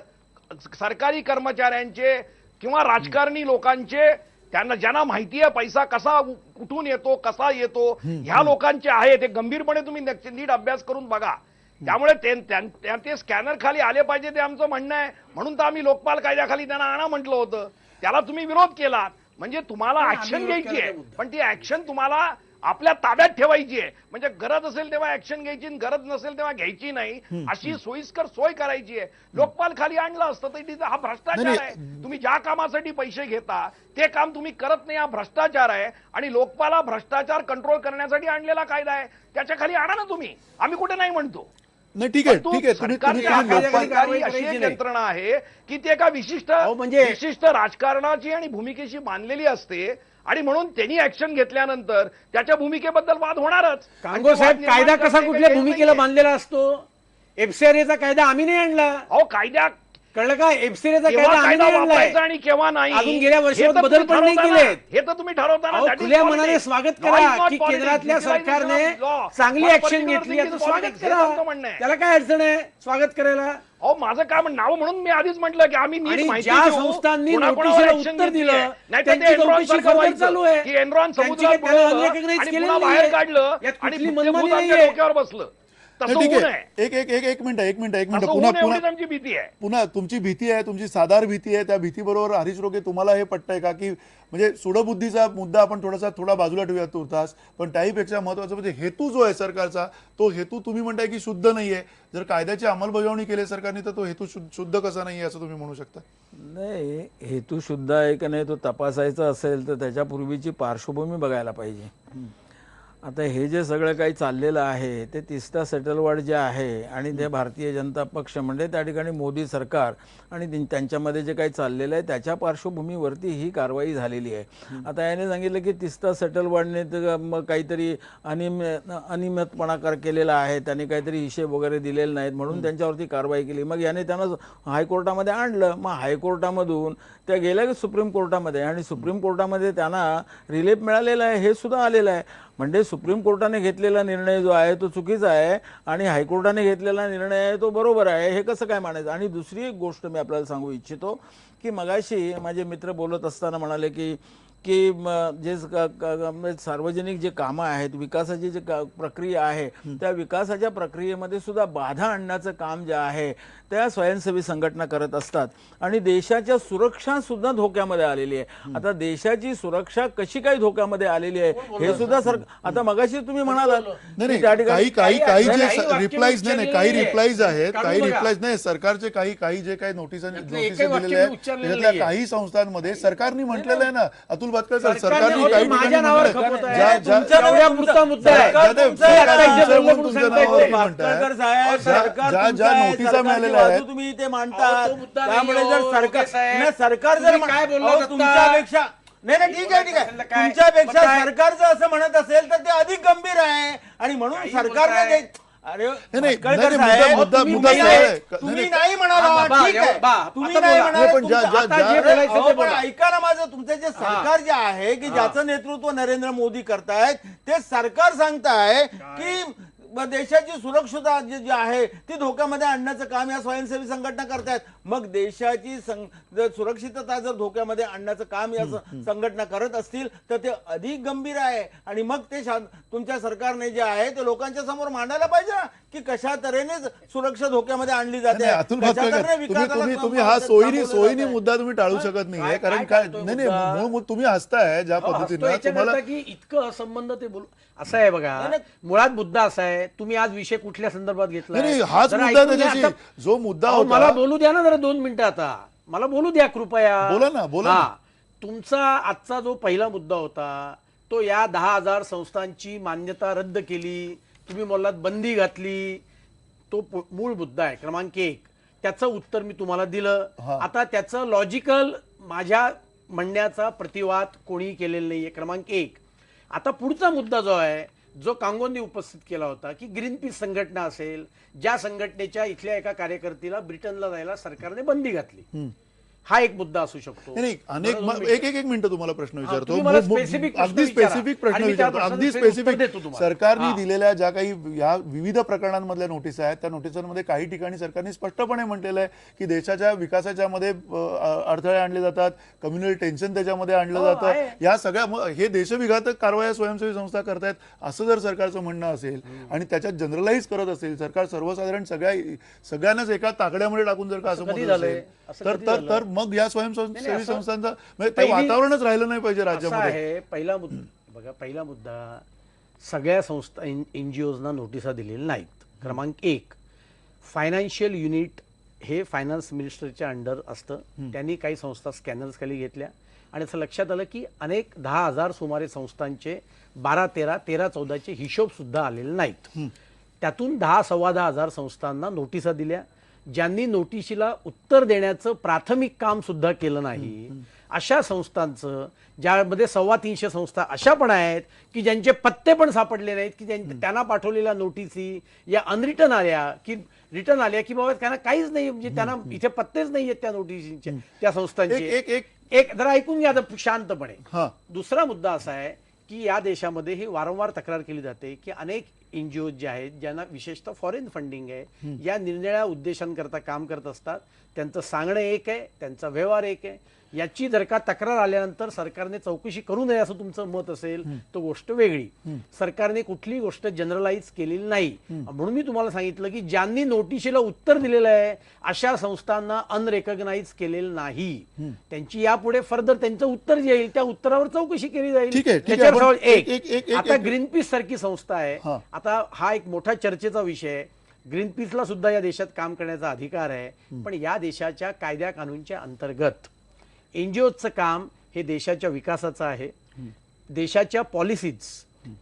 सरकारी कर्मचाऱ्यांचे किंवा राजकारणी लोकांचे, त्यांना ज्यांना माहिती आहे पैसा कसा कुठून येतो, कसा येतो, ह्या लोकांचे आहे. ते गंभीरपणे तुम्ही नीट अभ्यास करून बघा. त्यामुळे ते स्कॅनर खाली आले पाहिजे, ते आमचं म्हणणं आहे. म्हणून तर आम्ही लोकपाल कायद्याखाली त्यांना आणा म्हटलं होतं. त्याला तुम्ही विरोध केला. म्हणजे तुम्हाला ऍक्शन घ्यायची आहे, पण ती ऍक्शन तुम्हाला आपल्या ताब्यात ठेवायची आहे. म्हणजे गरज असेल तेव्हा ऍक्शन घ्यायची, गरज नसेल तेव्हा घ्यायची नाही, अशी सोयीस्कर सोय करायची आहे. लोकपाल खाली आणलं असतं तर हा भ्रष्टाचार आहे. तुम्ही ज्या कामासाठी पैसे घेता ते काम तुम्ही करत नाही, हा भ्रष्टाचार आहे. आणि लोकपाल हा भ्रष्टाचार कंट्रोल करण्यासाठी आणलेला कायदा आहे. त्याच्या खाली आणा ना तुम्ही, आम्ही कुठे नाही म्हणतो. नाही ठीक आहे, परंतु ठीक आहे. तुम्ही सरकारच्या तुम्ही हातात लोकपाल सरकारी अशी एक यंत्रणा आहे की ती एका म्हणजे- विशिष्ट राजकारणाची आणि भूमिकेशी बांधलेली असते. आणि म्हणून त्यांनी ऍक्शन घेतल्यानंतर त्याच्या भूमिकेबद्दल वाद होणारच. कांगो साहेब, कायदा कसा कुठल्या भूमिकेला बांधलेला असतो? एफसीआरएचा कायदा आम्ही नाही आणला. अहो कायद्या कळलं का? एफसीआरएचा केव्हा कायदा आम्ही कायदा नाही आणलाय. वापरायचा आणि केव्हा नाही, अजून गेल्या वर्षात हे तर बदल तुम्ही पण नाही ठरवता ना. केलेत. हे तर तुम्ही ठरवताना. अहो, खुल्या मनाने स्वागत करा की केंद्रातल्या सरकारने चांगली ऍक्शन घेतली, याचं स्वागत करा. त्याला काय अडचण आहे स्वागत करायला? अहो माझं काय नाव म्हणून मी आधीच म्हटलं की आम्ही नीट आणि माहिती ज्या देऊ, संस्थांनी कोणाकोणावर नोटिशीला action उत्तर घेतली दिलं, आहे. नाहीतर ते त्यांची एनरॉन चौकशी सारखं फर्दर व्हायचं चालू आहे. की एनरॉन त्यांची समुद्रात काही त्याला बुडवलं recognize आणि केलेलं पुन्हा नाहीये. बाहेर काढलं यात आणि कुठली ते मनमानी भूतांच्या नाहीये. डोक्यावर बसलं. तसं नाही, ठीक होऊ आहे. नये. एक मिनिट तसं पुन्हा होऊ नये एवढी त्यांची भीती आहे. पुन्हा तुमची भीती आहे, तुमची साधार भीती आहे. त्या भीतीबरोबर हरीश रोगे तुम्हाला हे पटतंय का की म्हणजे सूडबुद्धीचा मुद्दा आपण थोडा बाजूला ठेवूया तुर्तास, पण त्याहीपेक्षा महत्वाचं म्हणजे हेतू जो आहे सरकारचा, तो हेतू तुम्ही म्हणताय की शुद्ध नाहीये. जर कायद्याची अंमलबजावणी केली सरकारने तर तो हेतू शुद्ध कसा नाहीये असं तुम्ही म्हणू शकता? नाही, हेतू शुद्ध आहे का नाही तो तपासायचा असेल तर त्याच्यापूर्वीची पार्श्वभूमी बघायला पाहिजे. आता हे जे सगळं काही चाललेलं आहे ते तिस्ता सेटलवाड जे आहे आणि ते भारतीय जनता पक्ष म्हणजे त्या ठिकाणी मोदी सरकार आणि त्यांच्यामध्ये जे काही चाललेलं आहे त्याच्या पार्श्वभूमीवरती ही कारवाई झालेली आहे. आता याने सांगितलं की तिस्ता सेटलवाडने मग काहीतरी अनियमितपणा केलेला आहे, त्यांनी काहीतरी हिशेब वगैरे दिलेले नाहीत म्हणून त्यांच्यावरती कारवाई केली. मग याने त्यांना हायकोर्टामध्ये आणलं. मग हायकोर्टामधून त्या गेल्या सुप्रीम कोर्टामध्ये आणि सुप्रीम कोर्टामध्ये त्यांना रिलीफ मिळालेला आहे, हे सुद्धा आलेलं आहे. म्हणजे सुप्रीम कोर्टाने घेतलेला निर्णय जो आहे तो चुकीचा आहे आणि हायकोर्टाने घेतलेला निर्णय आहे तो बरोबर आहे, हे कसं काय मानायचं? आणि दुसरी एक गोष्ट मी आपल्याला सांगू इच्छितो की मगाशी माझे मित्र बोलत असताना म्हणाले की जे सार्वजनिक जे कामं आहेत, विकासाची जी प्रक्रिया आहे त्या विकासाच्या प्रक्रियेमध्ये सुद्धा बाधा आणण्याचं काम जे आहे त्या स्वयंसेवी संघटना करत असतात आणि देशाच्या सुरक्षा सुद्धा धोक्यामध्ये आलेली आहे. आता देशाची सुरक्षा कशी काही धोक्यामध्ये आलेली आहे हे सुद्धा आता मगाशी तुम्ही म्हणालात नाही त्या ठिकाणी काही जे रिप्लाईज वाक्य नाही काही उच्चारलेली रिप्लाईज आहेत, काढून काही बघा. रिप्लाईज नाही सरकारचे काही जे काही नोटीस एकही दिलेले वाक्य आहेत उच्चारलेलं त्याच्यातल्या नाहीये. काही संस्थांमध्ये सरकारने म्हटलेलं आहे ना, अतुल भातकर सर, सरकारने सरकारने काही माझ्या ठिकाणी नावावर म्हटलंय. खपवत आहे. ज्या- ज्या- तुमच्या एवढ्या पुरता मुद्दा आहे. ज्या- ज्या- तुमचं सरकार आहे. तुमचं म्हणून तुमचं तुमच्या आहे. नावावरती भाटकर म्हणताय. साहेब, सरकार ज्या तुमचं आहे, नोटिसा सरकारची मिळालेल्या आहेत बाजू तुम्ही इथे मांडता. अहो, तो मुद्दा त्यामुळे नाही, जर हो, सरकार साहेब. नाही, सरकार जर तुम्ही काय बोललात आता? तुमच्यापेक्षा नाही ठीक आहे काय? तुमच्यापेक्षा मग काय? सरकारचं असं म्हणत असेल तर ते अधिक गंभीर आहे आणि म्हणून काही सरकारने बोलताय. अरे नाही, भाटकर नाही, साहेब, मुद्दा- तुम्ही मुद्दा नाही- सरळ आहे. तुम्ही नाही, नाही म्हणाला बा- बा- ठीक आहे. बा- तुम्ही आता नाही बोला. म्हणाले, पण ज्या- तुमचं- ज्या- आता ज्या- जे बोलायचं अहो, ते पण बोला. ऐका ना माझं, तुमचं जे सरकार जे आहे की ज्याचं नेतृत्व नरेंद्र मोदी करतायत ते सरकार सांगताय की देशाची सुरक्षता जी आहे ती धोक्यामध्ये आणण्याचं काम या स्वयंसेवी संघटना करतायत. मग देशाची सुरक्षितता जर धोक्यामध्ये आणण्याचं काम या संघटना करत असतील तर ते अधिक गंभीर आहे. आणि मग ते तुमच्या सरकारने जे आहे ते लोकांच्या समोर मांडायला पाहिजे ना की कशा तऱ्हेने सुरक्षा धोक्यामध्ये आणली जाते. अतुल भातखळकर, तुम्ही हा सोयीनी मुद्दा तुम्ही टाळू शकत नाहीये, कारण काय नाही तुम्ही हसताय ज्या पद्धतीने तुम्हाला की इतकं असंबंध ते बोलू असं आहे बघा. मुळात मुद्दा असा आहे, तुम्ही आज विषय कुठल्या संदर्भात घेतला हाच मुद्दा त्याच्याशी जो मुद्दा होता. मला बोलू द्या ना जरा 2 मिनिटं. आता मला बोलू द्या कृपया. बोला ना, बोला ना. तुमचा आजचा जो पहिला मुद्दा होता तो या 10,000 संस्थांची मान्यता रद्द केली, तुम्ही बोललात बंदी घातली, तो मूळ मुद्दा आहे क्रमांक 1. त्याचं उत्तर मी तुम्हाला दिलं. आता त्याचं लॉजिकल माझ्या म्हणण्याचा प्रतिवाद कोणी केलेला नाहीये, क्रमांक 1. आता पुढचा मुद्दा जो आहे, जो कांगोंनी उपस्थित केला होता की ग्रीन पीस संघटना असेल, ज्या संघटनेच्या इथल्या एका कार्यकर्तीला ब्रिटनला जायला सरकारने बंदी घातली, हा एक मुद्दा असू शकतो. नाही, अनेक एक मिनिटं तुम्हाला प्रश्न विचारतो. अगदी स्पेसिफिक प्रश्न विचारतो, अगदी स्पेसिफिक. सरकारने दिलेल्या ज्या काही या विविध प्रकरणांमधल्या नोटीस आहेत त्या नोटिसांमध्ये काही ठिकाणी सरकारने स्पष्टपणे म्हटलेलं आहे की देशाच्या विकासाच्या मध्ये अडथळे आणले जातात, कम्युनल टेन्शन त्याच्यामध्ये आणलं जातं. या सगळ्या हे देशविघातक कारवाया स्वयंसेवी संस्था करतायत असं जर सरकारचं म्हणणं असेल आणि त्याच्यात जनरलाइज करत असेल सरकार, सर्वसाधारण सगळ्यांनाच एका ताकड्यामध्ये टाकून जर का असं म्हणत असेल तर मग या स्वयंसेवी संस्थांचा ते वातावरणच राहिलं नाही पाहिजे राज्यामध्ये. पहिला मुद्दा बघा, पहिला मुद्दा सगळ्या संस्था एनजीओजना नोटिसा दिलेल्या नाहीत. क्रमांक 1, फायनान्शियल युनिट हे फायनान्स मिनिस्टरच्या अंडर असतं. त्यांनी काही संस्था स्कॅनर्स खाली घेतल्या आणि असं लक्षात आलं की अनेक 10,000 सुमारे संस्थांचे 13-14चे हिशोब सुद्धा आलेले नाहीत. त्यातून 10-10,15 संस्थांना नोटिसा दिल्या. ज्यांनी नोटिशीला उत्तर देण्याचं प्राथमिक काम सुद्धा केलं नाही अशा संस्थांचं, ज्यामध्ये 325 संस्था अशा पण आहेत की ज्यांचे पत्ते पण सापडले नाहीत, की त्यांना पाठवलेल्या नोटिसी या अनरिटन आल्या की रिटर्न आल्या की बाबा त्यांना काहीच नाही, म्हणजे त्यांना इथे पत्तेच नाही आहेत त्या नोटिसीचे, त्या संस्थांचे. एक जरा ऐकून घ्या शांतपणे. दुसरा मुद्दा असा आहे की या देशामध्ये ही वारंवार तक्रार केली जाते की अनेक एनजीओ जे आहेत ज्यांना विशेषतः फॉरेन फंडिंग आहे, या निरनिराळ्या उद्देशांकरता काम करत असतात. त्यांचं सांगणं एक आहे, त्यांचा व्यवहार एक आहे. याची जर का तक्रार आल्यानंतर सरकारने चौकशी करू नये असं तुमचं मत असेल तर गोष्ट वेगळी. सरकारने कुठली गोष्ट जनरलाइज केलेली नाही. म्हणून मी तुम्हाला सांगितलं की ज्यांनी नोटिशीला उत्तर दिलेलं आहे अशा संस्थांना अनरेकग्नाइज केलेलं नाही. त्यांची यापुढे फर्दर त्यांचं उत्तर जे येईल त्या उत्तरावर चौकशी केली जाईल. आता ग्रीन पीस सारखी संस्था आहे. आता हा एक मोठा चर्चेचा विषय आहे. ग्रीन पीसला सुद्धा या देशात काम करण्याचा अधिकार आहे, पण या देशाच्या कायद्या कानूनच्या अंतर्गत एनजीओचं काम हे देशाच्या विकासाचं आहे. देशाच्या पॉलिसीज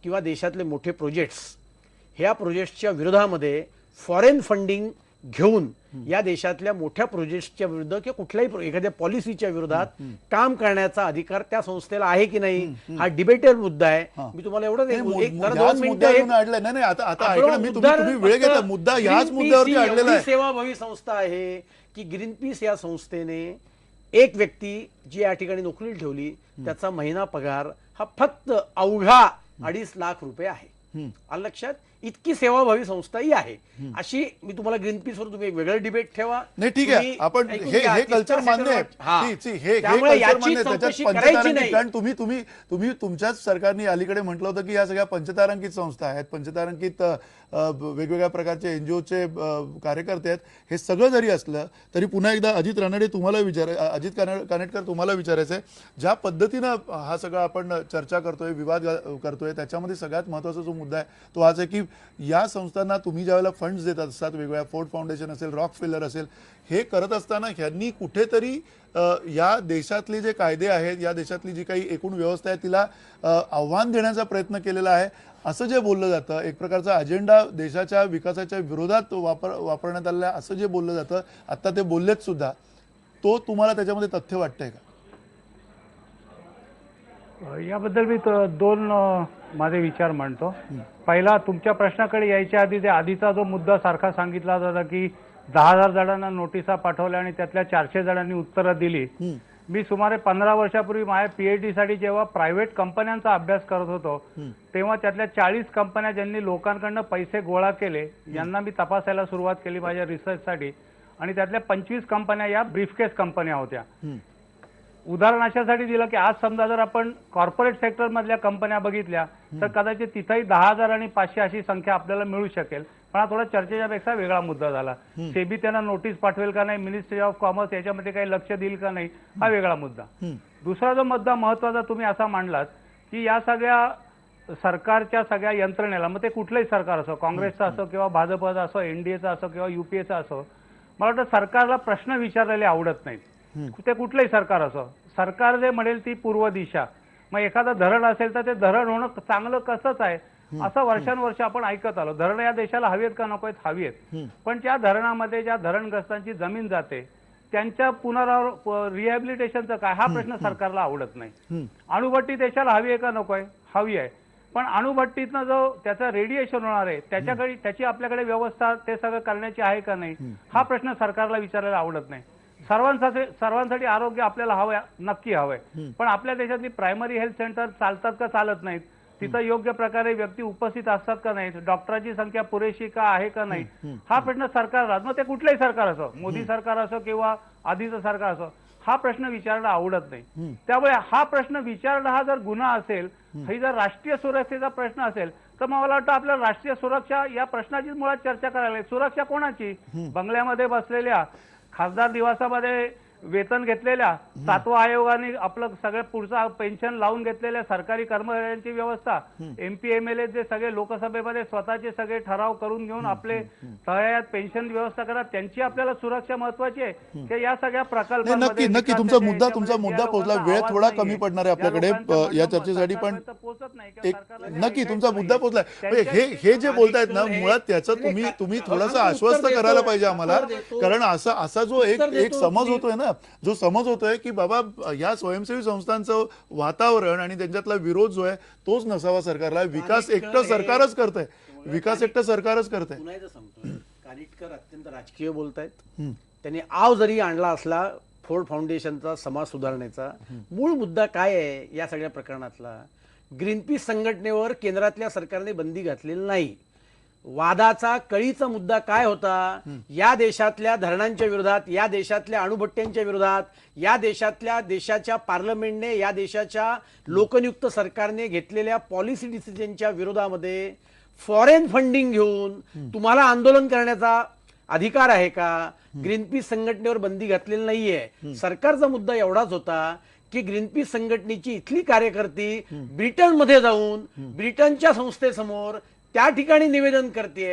किंवा देशातले मोठे प्रोजेक्ट्स, ह्या प्रोजेक्ट्सच्या विरोधामध्ये फॉरेन फंडिंग घेऊन या देशातल्या मोठ्या प्रोजेक्ट्सच्या विरुद्ध किंवा कुठल्याही एखाद्या पॉलिसीच्या विरोधात काम करण्याचा अधिकार त्या संस्थेला आहे की नाही, हा डिबेटेड मुद्दा आहे. मी तुम्हाला एवढं वेळ घेतला, मुद्दा सेवाभावी संस्था आहे की ग्रीन पीस या संस्थेने एक व्यक्ती जी या ठिकाणी नोकरीला ठेवली त्याचा महिना पगार हा फक्त अवघा 2.5 लाख रुपये आहे. आलं लक्षात? इतकी सेवाभावी संस्था ही आहे. अशी मी तुम्हाला ग्रीन पीस वर तुम्ही एक वेगळं डिबेट ठेवा. नाही ठीक आहे, आपण हे कल्चर मान्य आहे. कारण तुम्ही तुमच्याच सरकारने अलीकडे म्हटलं होतं की या सगळ्या पंचतारांकित संस्था आहेत, पंचतारांकित वेगवेगळ्या प्रकारचे एनजीओचे कार्यकर्ते आहेत. हे सगळं जरी असलं तरी पुन्हा एकदा अजित कानेटकर तुम्हाला विचारायचं आहे, ज्या पद्धतीनं हा सगळा आपण चर्चा करतोय, विवाद करतोय, त्याच्यामध्ये सगळ्यात महत्वाचा जो मुद्दा आहे तो हाच आहे की या संस्थांना तुम्ही ज्यावेळेला फंड्स देत असतात, वेगवेगळ्या फोर्ड फाउंडेशन असेल, रॉकफेलर असेल, हे करत असताना ह्यांनी कुठेतरी या देशातले जे कायदे आहेत, या देशातली जी काही एकूण व्यवस्था आहे तिला आव्हान देण्याचा प्रयत्न केलेला आहे असं जे बोललं जातं. एक प्रकारचा अजेंडा देशाच्या विकासाच्या विरोधात वापरण्यात आलेला आहे असं जे बोललं जातं, आता ते बोललेत सुद्धा, तो तुम्हाला त्याच्यामध्ये तथ्य वाटतंय का? याबद्दल मी 2 माझे विचार मांडतो. पहिला, तुमच्या प्रश्नाकडे यायच्या आधी ते आधीचा जो मुद्दा सारखा सांगितला होता की 10,000 जणांना नोटिसा पाठवल्या आणि त्यातल्या 400 जणांनी उत्तरं दिली, मी सुमारे 15 वर्षापूर्वी माझ्या PhD साठी जेव्हा प्रायव्हेट कंपन्यांचा अभ्यास करत होतो तेव्हा त्यातल्या 40 कंपन्या ज्यांनी लोकांकडनं पैसे गोळा केले यांना मी तपासायला सुरुवात केली माझ्या रिसर्चसाठी, आणि त्यातल्या 25 कंपन्या या ब्रीफकेस कंपन्या होत्या. उदाहरण अशासाठी दिलं की आज समजा जर आपण कॉर्पोरेट सेक्टर मधल्या कंपन्या बघितल्या तर कदाचित तिथेही 10,000 आणि 500 अशी संख्या आपल्याला मिळू शकेल. पण हा थोडा चर्चेच्या पेक्षा वेगळा मुद्दा झाला. सेबी त्यांना नोटीस पाठवेल का नाही, मिनिस्ट्री ऑफ कॉमर्स याच्यामध्ये काही लक्ष देईल का नाही, हा वेगळा मुद्दा. दुसरा जो मुद्दा महत्वाचा तुम्ही असा मांडलात की या सगळ्या सरकारच्या सगळ्या यंत्रणेला, मग ते कुठलंही सरकार असो, काँग्रेसचं असो किंवा भाजपचं असो, NDAचं असो किंवा UPAचं असो, मला वाटतं सरकारला प्रश्न विचारलेले आवडत नाहीत. ते कुठलंही सरकार असो, सरकार जे म्हणेल ती पूर्व दिशा. मग एखादं धरण असेल तर ते धरण होणं चांगलं कसंच आहे असं वर्षानुवर्ष आपण ऐकत आलो. धरण या देशाला हवी आहेत का नको आहेत, हवी आहेत. पण त्या धरणामध्ये ज्या धरणग्रस्तांची जमीन जाते त्यांच्या रिहॅबिलिटेशनचं काय, हा प्रश्न सरकारला आवडत नाही. अणुभट्टी देशाला हवी आहे का नको आहे, हवी आहे. पण अणुभट्टीतनं जो त्याचं रेडिएशन होणार आहे त्याच्याकडे त्याची आपल्याकडे व्यवस्था ते सगळं करण्याची आहे का नाही, हा प्रश्न सरकारला विचारायला आवडत नाही. सर्वांसाठी आरोग्य आपल्याला हवंय, नक्की हवंय. पण आपल्या देशातली प्रायमरी हेल्थ सेंटर चालतात का चालत नाहीत, तिथं योग्य प्रकारे व्यक्ती उपस्थित असतात का नाहीत, डॉक्टरांची संख्या पुरेशी का आहे का नाही, हा प्रश्न सरकारला, मग ते कुठलंही सरकार असो, मोदी सरकार असो किंवा आधीचं सरकार असो, हा प्रश्न विचारणं आवडत नाही. त्यामुळे हा प्रश्न विचारणं हा जर गुन्हा असेल, ही जर राष्ट्रीय सुरक्षेचा प्रश्न असेल तर मग मला वाटतं आपल्याला राष्ट्रीय सुरक्षा या प्रश्नाचीच मुळात चर्चा करायला. सुरक्षा कोणाची? बंगल्यामध्ये बसलेल्या, खासदार निवासामध्ये वेतन घेतलेल्या, 7व्या आयोगाने आपलं सगळं पुढचा पेन्शन लावून घेतलेल्या सरकारी कर्मचाऱ्यांची व्यवस्था, MP MLA जे सगळे लोकसभेमध्ये स्वतःचे सगळे ठराव करून घेऊन आपले तळ्यात पेन्शन व्यवस्था करा, त्यांची आपल्याला सुरक्षा महत्वाची आहे की या सगळ्या प्रकल्पांमध्ये? नक्की तुमचा मुद्दा पोहोचला. वेळ थोडा कमी पडणार आहे आपल्याकडे या चर्चेसाठी, पण नक्की तुमचा मुद्दा पोहोचला. हे जे बोलतायत ना, मुळात त्याचं तुम्ही थोडंसं आश्वस्त करायला पाहिजे आम्हाला. कारण असा जो एक समज होतोय ना, जो समज होतोय की बाबा या स्वयंसेवी संस्थांचं वातावरण आणि त्यांच्यातला विरोध जो आहे तोच नसावा सरकारला. विकास एकटं सरकारच करतंय, विकास एकटं सरकारच करतंय. कानिटकर अत्यंत राजकीय बोलतायत. त्यांनी आव जरी आणला असला फोर्ड फाउंडेशनचा, समाज सुधारणेचा, मूळ मुद्दा काय आहे या सगळ्या प्रकरणातला? ग्रीनपीस संघटनेवर केंद्रातल्या सरकारने बंदी घातलेली नाही. वादाचा कळीचा मुद्दा काय होता? या देशातल्या धरणांच्या विरोधात, या देशातल्या अणुभट्ट्यांच्या विरोधात, या देशाच्या पार्लमेंटने, या देशाच्या लोकनियुक्त सरकारने घेतलेल्या पॉलिसी डिसिजनच्या विरोधामध्ये फॉरेन फंडिंग घेऊन तुम्हाला आंदोलन करण्याचा अधिकार आहे का? ग्रीनपीस संघटनेवर बंदी घातलेली नाहीये. सरकारचा मुद्दा एवढाच होता की ग्रीनपीस संघटनेची इथली कार्यकर्ती ब्रिटनमध्ये जाऊन ब्रिटनच्या संस्थेसमोर त्या ठिकाणी निवेदन करते,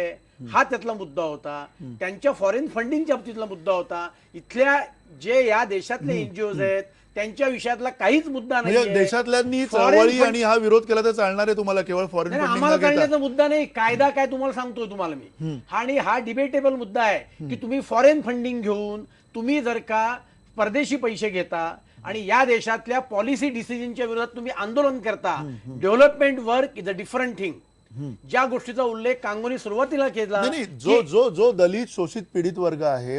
हा त्यातला मुद्दा होता. त्यांच्या फॉरेन फंडिंगच्या बाबतीतला मुद्दा होता. इथल्या जे या देशातले NGOs आहेत त्यांच्या विषयातला काहीच मुद्दा नाही. देशातल्यांनी चळवळी आणि हा विरोध केला तर चालणार आहे तुम्हाला? केवळ फॉरेन फंडिंग आम्हाला करण्याचा मुद्दा नाही. कायदा काय तुम्हाला सांगतोय तुम्हाला मी, आणि हा डिबेटेबल मुद्दा आहे की तुम्ही फॉरेन फंडिंग घेऊन तुम्ही जर का परदेशी पैसे घेता आणि या देशातल्या पॉलिसी डिसिजनच्या विरोधात तुम्ही आंदोलन करता. Development work is a different thing. ज्या गोष्टीचा उल्लेख कांगोनी सुरुवातीला केला, जो दलित शोषित पीडित वर्ग आहे,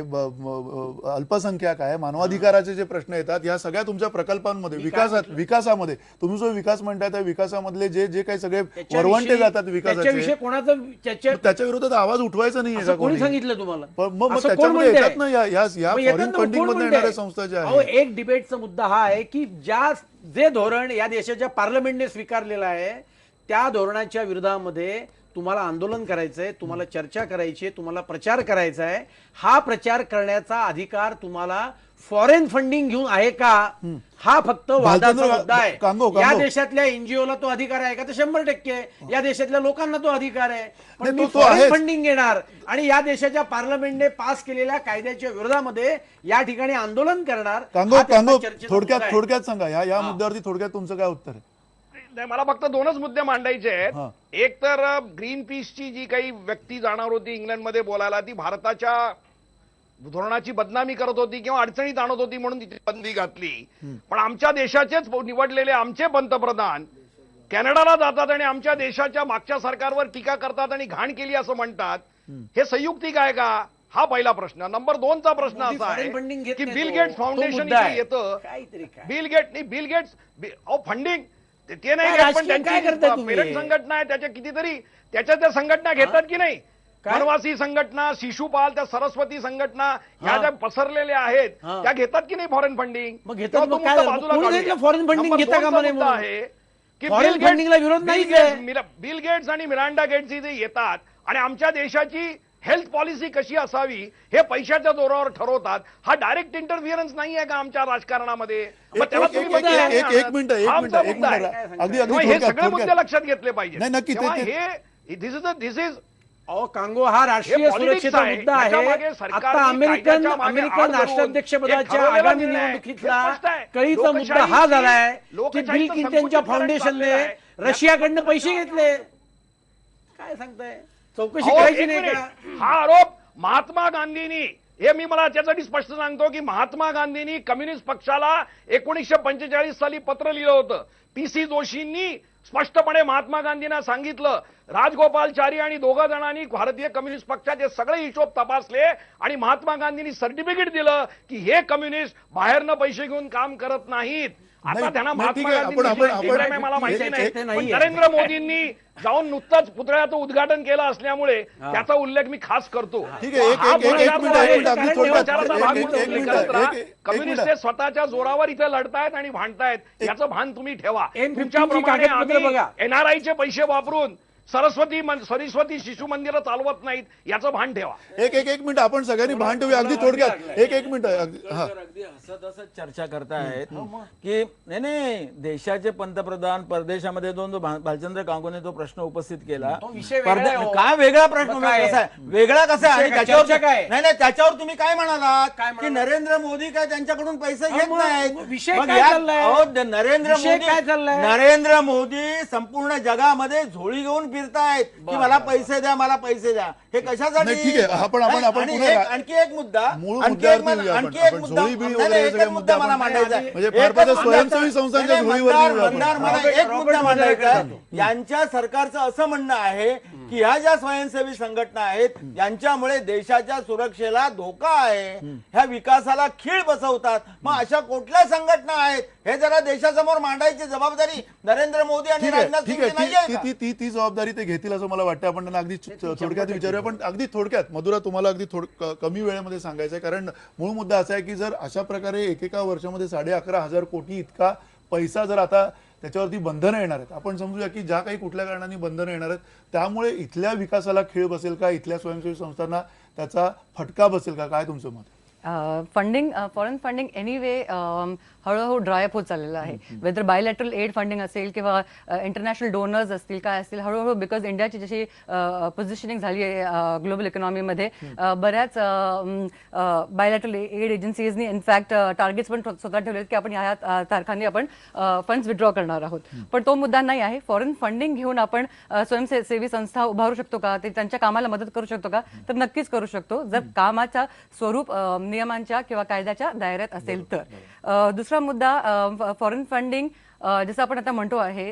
अल्पसंख्याक आहे, मानवाधिकाराचे जे प्रश्न येतात या सगळ्या तुमच्या प्रकल्पांमध्ये, विकासामध्ये तुम्ही जो विकास म्हणताय त्या विकासामधले जे काही सगळे वरवंटे जातात विकासाचे, त्याच्या विरोधात आवाज उठवायचा नाहीये का कोणी? सांगितलं तुम्हाला? मग त्याच्यामध्ये येतात ना या फॉरेन फंडिंग मध्ये येणाऱ्या संस्था ज्या आहेत. एक डिबेटचा मुद्दा हा आहे की जे धोरण या देशाच्या पार्लमेंटने स्वीकारलेलं आहे त्या धोरणाच्या विरोधामध्ये तुम्हाला आंदोलन करायचंय, तुम्हाला चर्चा करायची आहे, तुम्हाला प्रचार करायचा आहे. हा प्रचार करण्याचा अधिकार तुम्हाला फॉरेन फंडिंग घेऊन आहे का? हा फक्त वादाचा मुद्दा आहे. या देशातल्या NGOला तो अधिकार आहे का? तर 100% या देशातल्या लोकांना तो अधिकार आहे. पण मी फॉरेन फंडिंग घेणार आणि या देशाच्या पार्लमेंटने पास केलेल्या कायद्याच्या विरोधामध्ये या ठिकाणी आंदोलन करणार. थोडक्यात सांगा या मुद्द्यावरती थोडक्यात तुमचं काय उत्तर आहे? नाही, मला फक्त दोनच मुद्दे मांडायचे आहेत. एक तर ग्रीन पीसची जी काही व्यक्ती जाणार होती इंग्लंडमध्ये बोलायला, ती भारताच्या धोरणाची बदनामी करत होती किंवा अडचणीत आणत होती म्हणून तिथे बंदी घातली. पण आमच्या देशाचेच निवडलेले आमचे पंतप्रधान कॅनडाला जातात आणि आमच्या देशाच्या मागच्या सरकारवर टीका करतात आणि घाण केली असं म्हणतात. हे संयुक्तिक आहे का? हा पहिला प्रश्न. नंबर 2चा प्रश्न मोदी असा foreign funding आहे घेत की नाही बिल तो. गेट्स तो फाउंडेशन मुद्दा इथे आहे. येतं. काहीतरी काय. बिल गेट्स फंडिंग ते नाही काय घेत, पण राजकीय काय त्यांची करताय तुम्ही? पेरेंट संघटना आहे त्याच्या कितीतरी त्याच्या त्या संघटना घेतात की नाही. काय? वनवासी संघटना, शिशुपाल, त्या सरस्वती संघटना ह्या हा. ज्या पसरलेल्या आहेत हा. त्या घेतात की नाही फॉरेन फंडिंग. मग घेतात, तेव्हा तो मग काय मुद्दा झालं? बाजूला कोणी काढूया. सांगितलं foreign funding नंबर घेता का 2चा म्हणे मुद्दा म्हणून? आहे की Foreign funding ला विरोध नाहीच आहे. बिल गेट्स आणि मिरांडा गेट्स जे येतात आणि आमच्या देशाची हेल्थ पॉलिसी कशी असावी हे पैशाच्या जोरावर ठरवतात. हा डायरेक्ट इंटरफिअरन्स नाही आहे का आमच्या राजकारणामध्ये? मग त्याला तुम्ही एक बदला नाही आणत. मिनिट हा आमचा मुद्दा आहे. अगदी तेव्हा हे सगळे मुद्दे थोडक्यात लक्षात घेतले पाहिजे. नाही, नक्की हे दिस इज अहो कांगो हा राष्ट्रीय हे politics सुरक्षेचा आहे. मुद्दा आहे. त्याच्यामागे सरकारने आता अमेरिकन कायद्याच्या मागे राष्ट्राध्यक्षपदाच्या एक ठरवलेला आगामी निर्णय आहे. निवडणुकीतला हे स्पष्ट आहे. कळीचा मुद्दा लोकशाहीची- हा झालाय की लोकशाहीचं बिल क्लिंटनच्या संकुचित फाउंडेशनने करण्यात चाललेलं आहे. रशियाकडनं पैसे घेतले. काय सांगताय? चौकशी अहो, करायची एक नाही मिनिट. का? हा आरोप महात्मा गांधींनी हे मी मला त्यासाठी स्पष्ट सांगतो की महात्मा गांधींनी कम्युनिस्ट पक्षाला 1945 साली पत्र लिहिलं होतं. पीसी जोशींनी स्पष्टपणे महात्मा गांधींना सांगितलं. राजगोपालचारी आणि दोघं जणांनी भारतीय कम्युनिस्ट पक्षाचे सगळे हिशोब तपासले आणि महात्मा गांधींनी सर्टिफिकेट दिलं की हे कम्युनिस्ट बाहेरनं पैसे घेऊन काम करत नाहीत. आता नाही, त्यांना नाही, महात्मा ठीक आहे. गांधींनी आपण- दिलं आहे मला माहिती एक- नाही. एक- पण नाहीये. नरेंद्र मोदींनी जाऊन नुकताच पुतळ्याचं उद्घाटन केलं असल्यामुळे त्याचा उल्लेख मी खास करतो. ठीक आहे. एक हा मिनिट, भ्रष्टाचार आहे. अगदी थोडक्यात. प्रचाराचा भाग एक- म्हणून एक तुम्ही मिनिट, करत राहा. एक- कम्युनिस्ट हे स्वतःच्या जोरावर इथे लढतायत आणि भांडतायत याचं भान तुम्ही ठेवा. M15 ची तुमच्याप्रमाणे कागदपत्र आम्ही बघा. एनआरआयचे पैसे वापरून सरस्वती शिशु मंदिरं चालवत नाहीत याचं भान ठेवा. एक मिनिट आपण सगळ्यांनी भान ठेवूया. अगदी थोडक्यात एक मिनिट. हा अगदी हसत हसत चर्चा करतायत की नाही देशाचे पंतप्रधान परदेशामध्ये जो भालचंद्र कांगोने तो प्रश्न उपस्थित केला. तो विषय वेगळा आहे, हो. काय वेगळा प्रश्न मग काय कसा आहे? आहे? वेगळा कसा आहे? आणि विषय काय? त्याच्यावर चर्चा काय? नाही त्याच्यावर तुम्ही काय म्हणालात काय की म्हणाला? नरेंद्र मोदी काय त्यांच्याकडून पैसे हा, घेत मग नाहीत. विषय मग काय यात- चाललाय? अहो, नरेंद्र विषय मोदी काय चाललाय? नरेंद्र मोदी संपूर्ण जगामध्ये झोळी घेऊन फिरतायत की मला पैसे द्या, मला पैसे द्या. हे कशासाठी? नाही, ठीक आहे. आपण आणि पुन्हा आणखी एक मुद्दा मूळ आणखी मुद्द्यावर एक मुद्दा- येऊया आपण. आणखी एक आपण मुद्दा झोळी बिळी नाही, वगैरे एकच सगळे मुद्दा मुद्दे मला आपण- मांडायचा आहे. म्हणजे एकच फार फार तर मुद्दा- स्वयंसेवी संस्थांच्या नाही, झोळीवर मंदार- येऊया आपण. मंदार, मला रॉबर्ट- एक मुद्दा रॉबर्ट मांडायचा आहे. मुद्दा यांच्या सरकारचं असं म्हणणं आहे की ह्या ज्या स्वयंसेवी संघटना आहेत यांच्यामुळे देशाच्या सुरक्षेला धोका आहे, ह्या विकासाला खीळ बसवतात. मग अशा कुठल्या संघटना आहेत हे जरा देशासमोर मांडायची जबाबदारी नरेंद्र मोदी आणि ठीक आहे, राजनाथ ठीक सिंग आहे. नाही आहे का? ती जबाबदारी ते घेतील असं मला वाटतं. आपण त्यांना अगदी थोडक्यात विचारूया. पण अगदी थोडक्यात मधुरा तुम्हाला अगदी कमी वेळेमध्ये सांगायचं आहे. कारण मूळ मुद्दा असा आहे की जर अशा प्रकारे एकेका वर्षामध्ये 11,500 कोटी इतका पैसा जर आता त्याच्यावरती बंधनं येणार आहेत, आपण समजूया की ज्या काही कुठल्या कारणाने बंधनं येणार आहेत त्यामुळे इथल्या विकासाला खीळ बसेल का, इथल्या स्वयंसेवी संस्थांना त्याचा फटका बसेल का, काय तुमचं मत? फंडिंग फॉरेन फंडिंग एनिवे हळूहळू ड्रायअप होत चाललेलं आहे. वेदर बायलॅटरल एड फंडिंग असेल किंवा इंटरनॅशनल डोनर्स असतील काय असतील, हळूहळू बिकॉज इंडियाची जशी पोझिशनिंग झाली आहे ग्लोबल इकॉनॉमीमध्ये, बऱ्याच बायलॅटरल एड एजन्सीजनी इनफॅक्ट टार्गेट्स पण स्वतः ठेवलेत की आपण ह्या तारखांनी आपण फंड्स विड्रॉ करणार आहोत. पण तो मुद्दा नाही आहे. फॉरेन फंडिंग घेऊन आपण स्वयंसेवी संस्था उभारू शकतो का, ते त्यांच्या कामाला मदत करू शकतो का, तर नक्कीच करू शकतो जर कामाचा स्वरूप नियमांच्या किंवा कायद्याच्या दायऱ्यात असेल तर. दुसरा मुद्दा फॉरेन फंडिंग जसं आपण आता म्हणतो आहे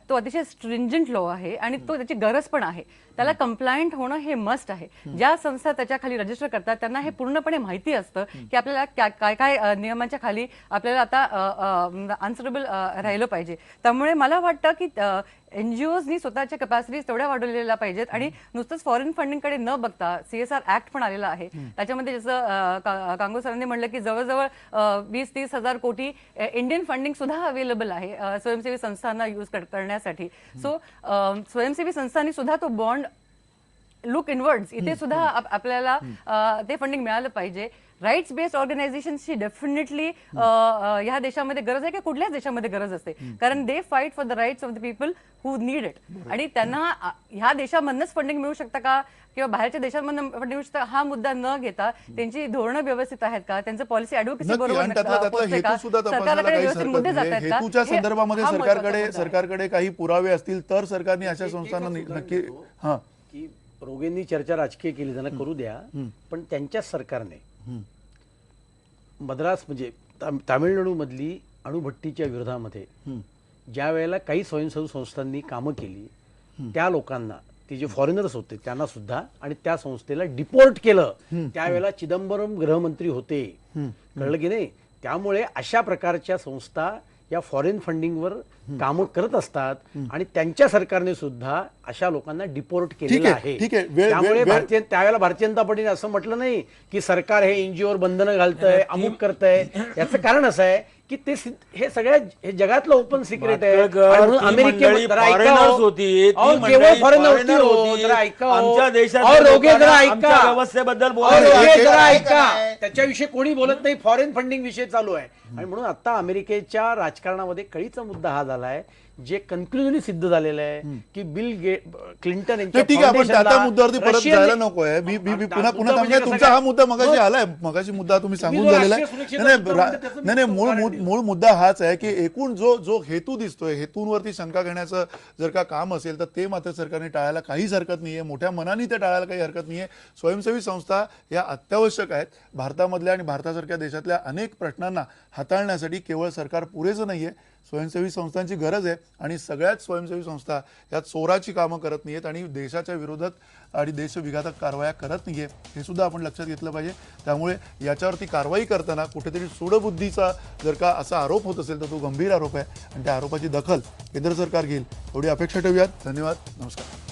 तो अतिशय स्ट्रिंजंट लॉ आहे आणि तो त्याची गरज पण आहे. त्याला कंप्लायंट होणं हे मस्ट आहे. ज्या संस्था त्याच्या खाली रजिस्टर करतात त्यांना हे पूर्णपणे माहिती असतं की आपल्याला काय काय नियमांच्या खाली आपल्याला आता आन्सरेबल राहिलं पाहिजे. त्यामुळे मला वाटतं की एनजीओजनी स्वतःच्या कॅपॅसिटीज तेवढ्या वाढवलेल्या पाहिजेत आणि नुसतंच फॉरेन फंडिंगकडे न बघता CSR ऍक्ट पण आलेला आहे. त्याच्यामध्ये जसं कांगो सरांनी म्हणलं की जवळजवळ 20-30 हजार कोटी इंडियन फंडिंग सुद्धा अवेलेबल आहे स्वयंसेवी संस्थांना यूज करण्यासाठी. सो स्वयंसेवी संस्थांनी सुद्धा तो बॉन्ड लुक इनवर्ड्स इथे सुद्धा आपल्याला ते फंडिंग मिळालं पाहिजे. राईट्स बेस्ड ऑर्गनायझेशनची डेफिनेटली ह्या देशामध्ये गरज आहे, की कुठल्याच देशामध्ये गरज असते, कारण they fight for the rights of the people who need it. आणि त्यांना ह्या देशामधनच फंडिंग मिळू शकतं का किंवा बाहेरच्या देशांमधून फंडिंग मिळू शकतं हा मुद्दा न घेता त्यांची धोरणं व्यवस्थित आहेत का, त्यांचं पॉलिसी ऍडव्होकेसी नक्की. बरोबर आणि त्यातला पोहोचते का, हेतू सुद्धा तपासायला सरकारकडे काहीच व्यवस्थित हरकत मुद्दे नाही. जात आहेत का, हेतूच्या हे- संदर्भामध्ये हा महत्त्वाचा मुद्दा आहे. सरकारकडे काही पुरावे असतील तर सरकारने अशा संस्थांना नक्की हा की रोगेंनी चर्चा राजकीय केली, त्यांना करू द्या. पण त्यांच्याच सरकारने मद्रास म्हणजे तामिळनाडू मधली अणुभट्टीच्या विरोधामध्ये ज्या वेळेला काही स्वयंसेवी संस्थांनी कामं केली त्या लोकांना ती जे फॉरेनर्स होते त्यांना सुद्धा आणि त्या संस्थेला डिपोर्ट केलं. त्यावेळेला चिदंबरम गृहमंत्री होते, कळलं की नाही. त्यामुळे अशा प्रकारच्या संस्था या फॉरेन फंडिंगवर कामं करत असतात आणि त्यांच्या सरकारने सुद्धा अशा लोकांना डिपोर्ट केलेलं आहे. ठीक आहे. त्यामुळे त्यावेळेला भारतीय जनता पार्टीने असं म्हटलं नाही की सरकार हे एनजीओवर बंधनं घालतंय, अमुक करतंय. याचं कारण असं आहे की ते हे सगळ्या हे जगातलं ओपन सिक्रेट आहे. मातळकर, आणि म्हणून ती अमेरिकेमध्ये मंडळी जरा ऐका foreigners हो. होती, ती अहो, मंडळी केवळ फॉरेन foreigner नव्हती हो. होती. जरा ऐका हो. आमच्या देशात अहो, रोगे जरा आमच्या ऐका. व्यवस्थेबद्दल अहो, बोलायला रोगे एक- जरा काय ऐका. काय? त्याच्याविषयी कोणी बोलत नाही. फॉरेन फंडिंग विषय चालू आहे. आणि म्हणून आता अमेरिकेच्या राजकारणामध्ये कळीचा मुद्दा हा झालाय, जे कन्क्लुजनली सिद्ध झालेलं आहे की क्लिंटन यांच्या ठीक आहे, आपण त्या foundationला मुद्द्यावरती परत रशियन- जायला नकोय. मी पुन्हा मुद्दा म्हणजे थांबणार. कसं तुमचा काय? हा मुद्दा मगाशी आलाय, मगाशी मुद्दा तुम्ही सांगून जो झालेला आहे. राष्ट्रीय सुरक्षेचा नाही, मुद्दा म्हणतो त्याचं नाही, मी मूळ कारण मूळ मुद्दा हाच आहे की एकूण जो हेतू दिसतोय, हेतूंवरती शंका घेण्याचं जर का काम असेल तर ते मात्र सरकारने टाळायला काहीच हरकत नाहीये. मोठ्या मनाने ते टाळायला काही हरकत नाहीये. स्वयंसेवी संस्था या अत्यावश्यक आहेत. भारतामधल्या आणि भारतासारख्या देशातल्या अनेक प्रश्नांना हाताळण्यासाठी केवळ सरकार पुरेसं नाहीये, स्वयंसेवी संस्थांची गरज आहे. आणि सगळ्याच स्वयंसेवी संस्था या चोराची कामं करत नाहीयेत आणि देशाच्या विरोधात आणि देशविघातक कारवाया करत नाहीये, हे सुद्धा आपण लक्षात घेतलं पाहिजे. त्यामुळे याच्यावरती कारवाई करताना कुठेतरी सूडबुद्धीचा जर का असा आरोप होत असेल तर तो गंभीर आरोप आहे आणि त्या आरोपाची दखल केंद्र सरकार घेईल एवढी अपेक्षा ठेवूयात. धन्यवाद. नमस्कार.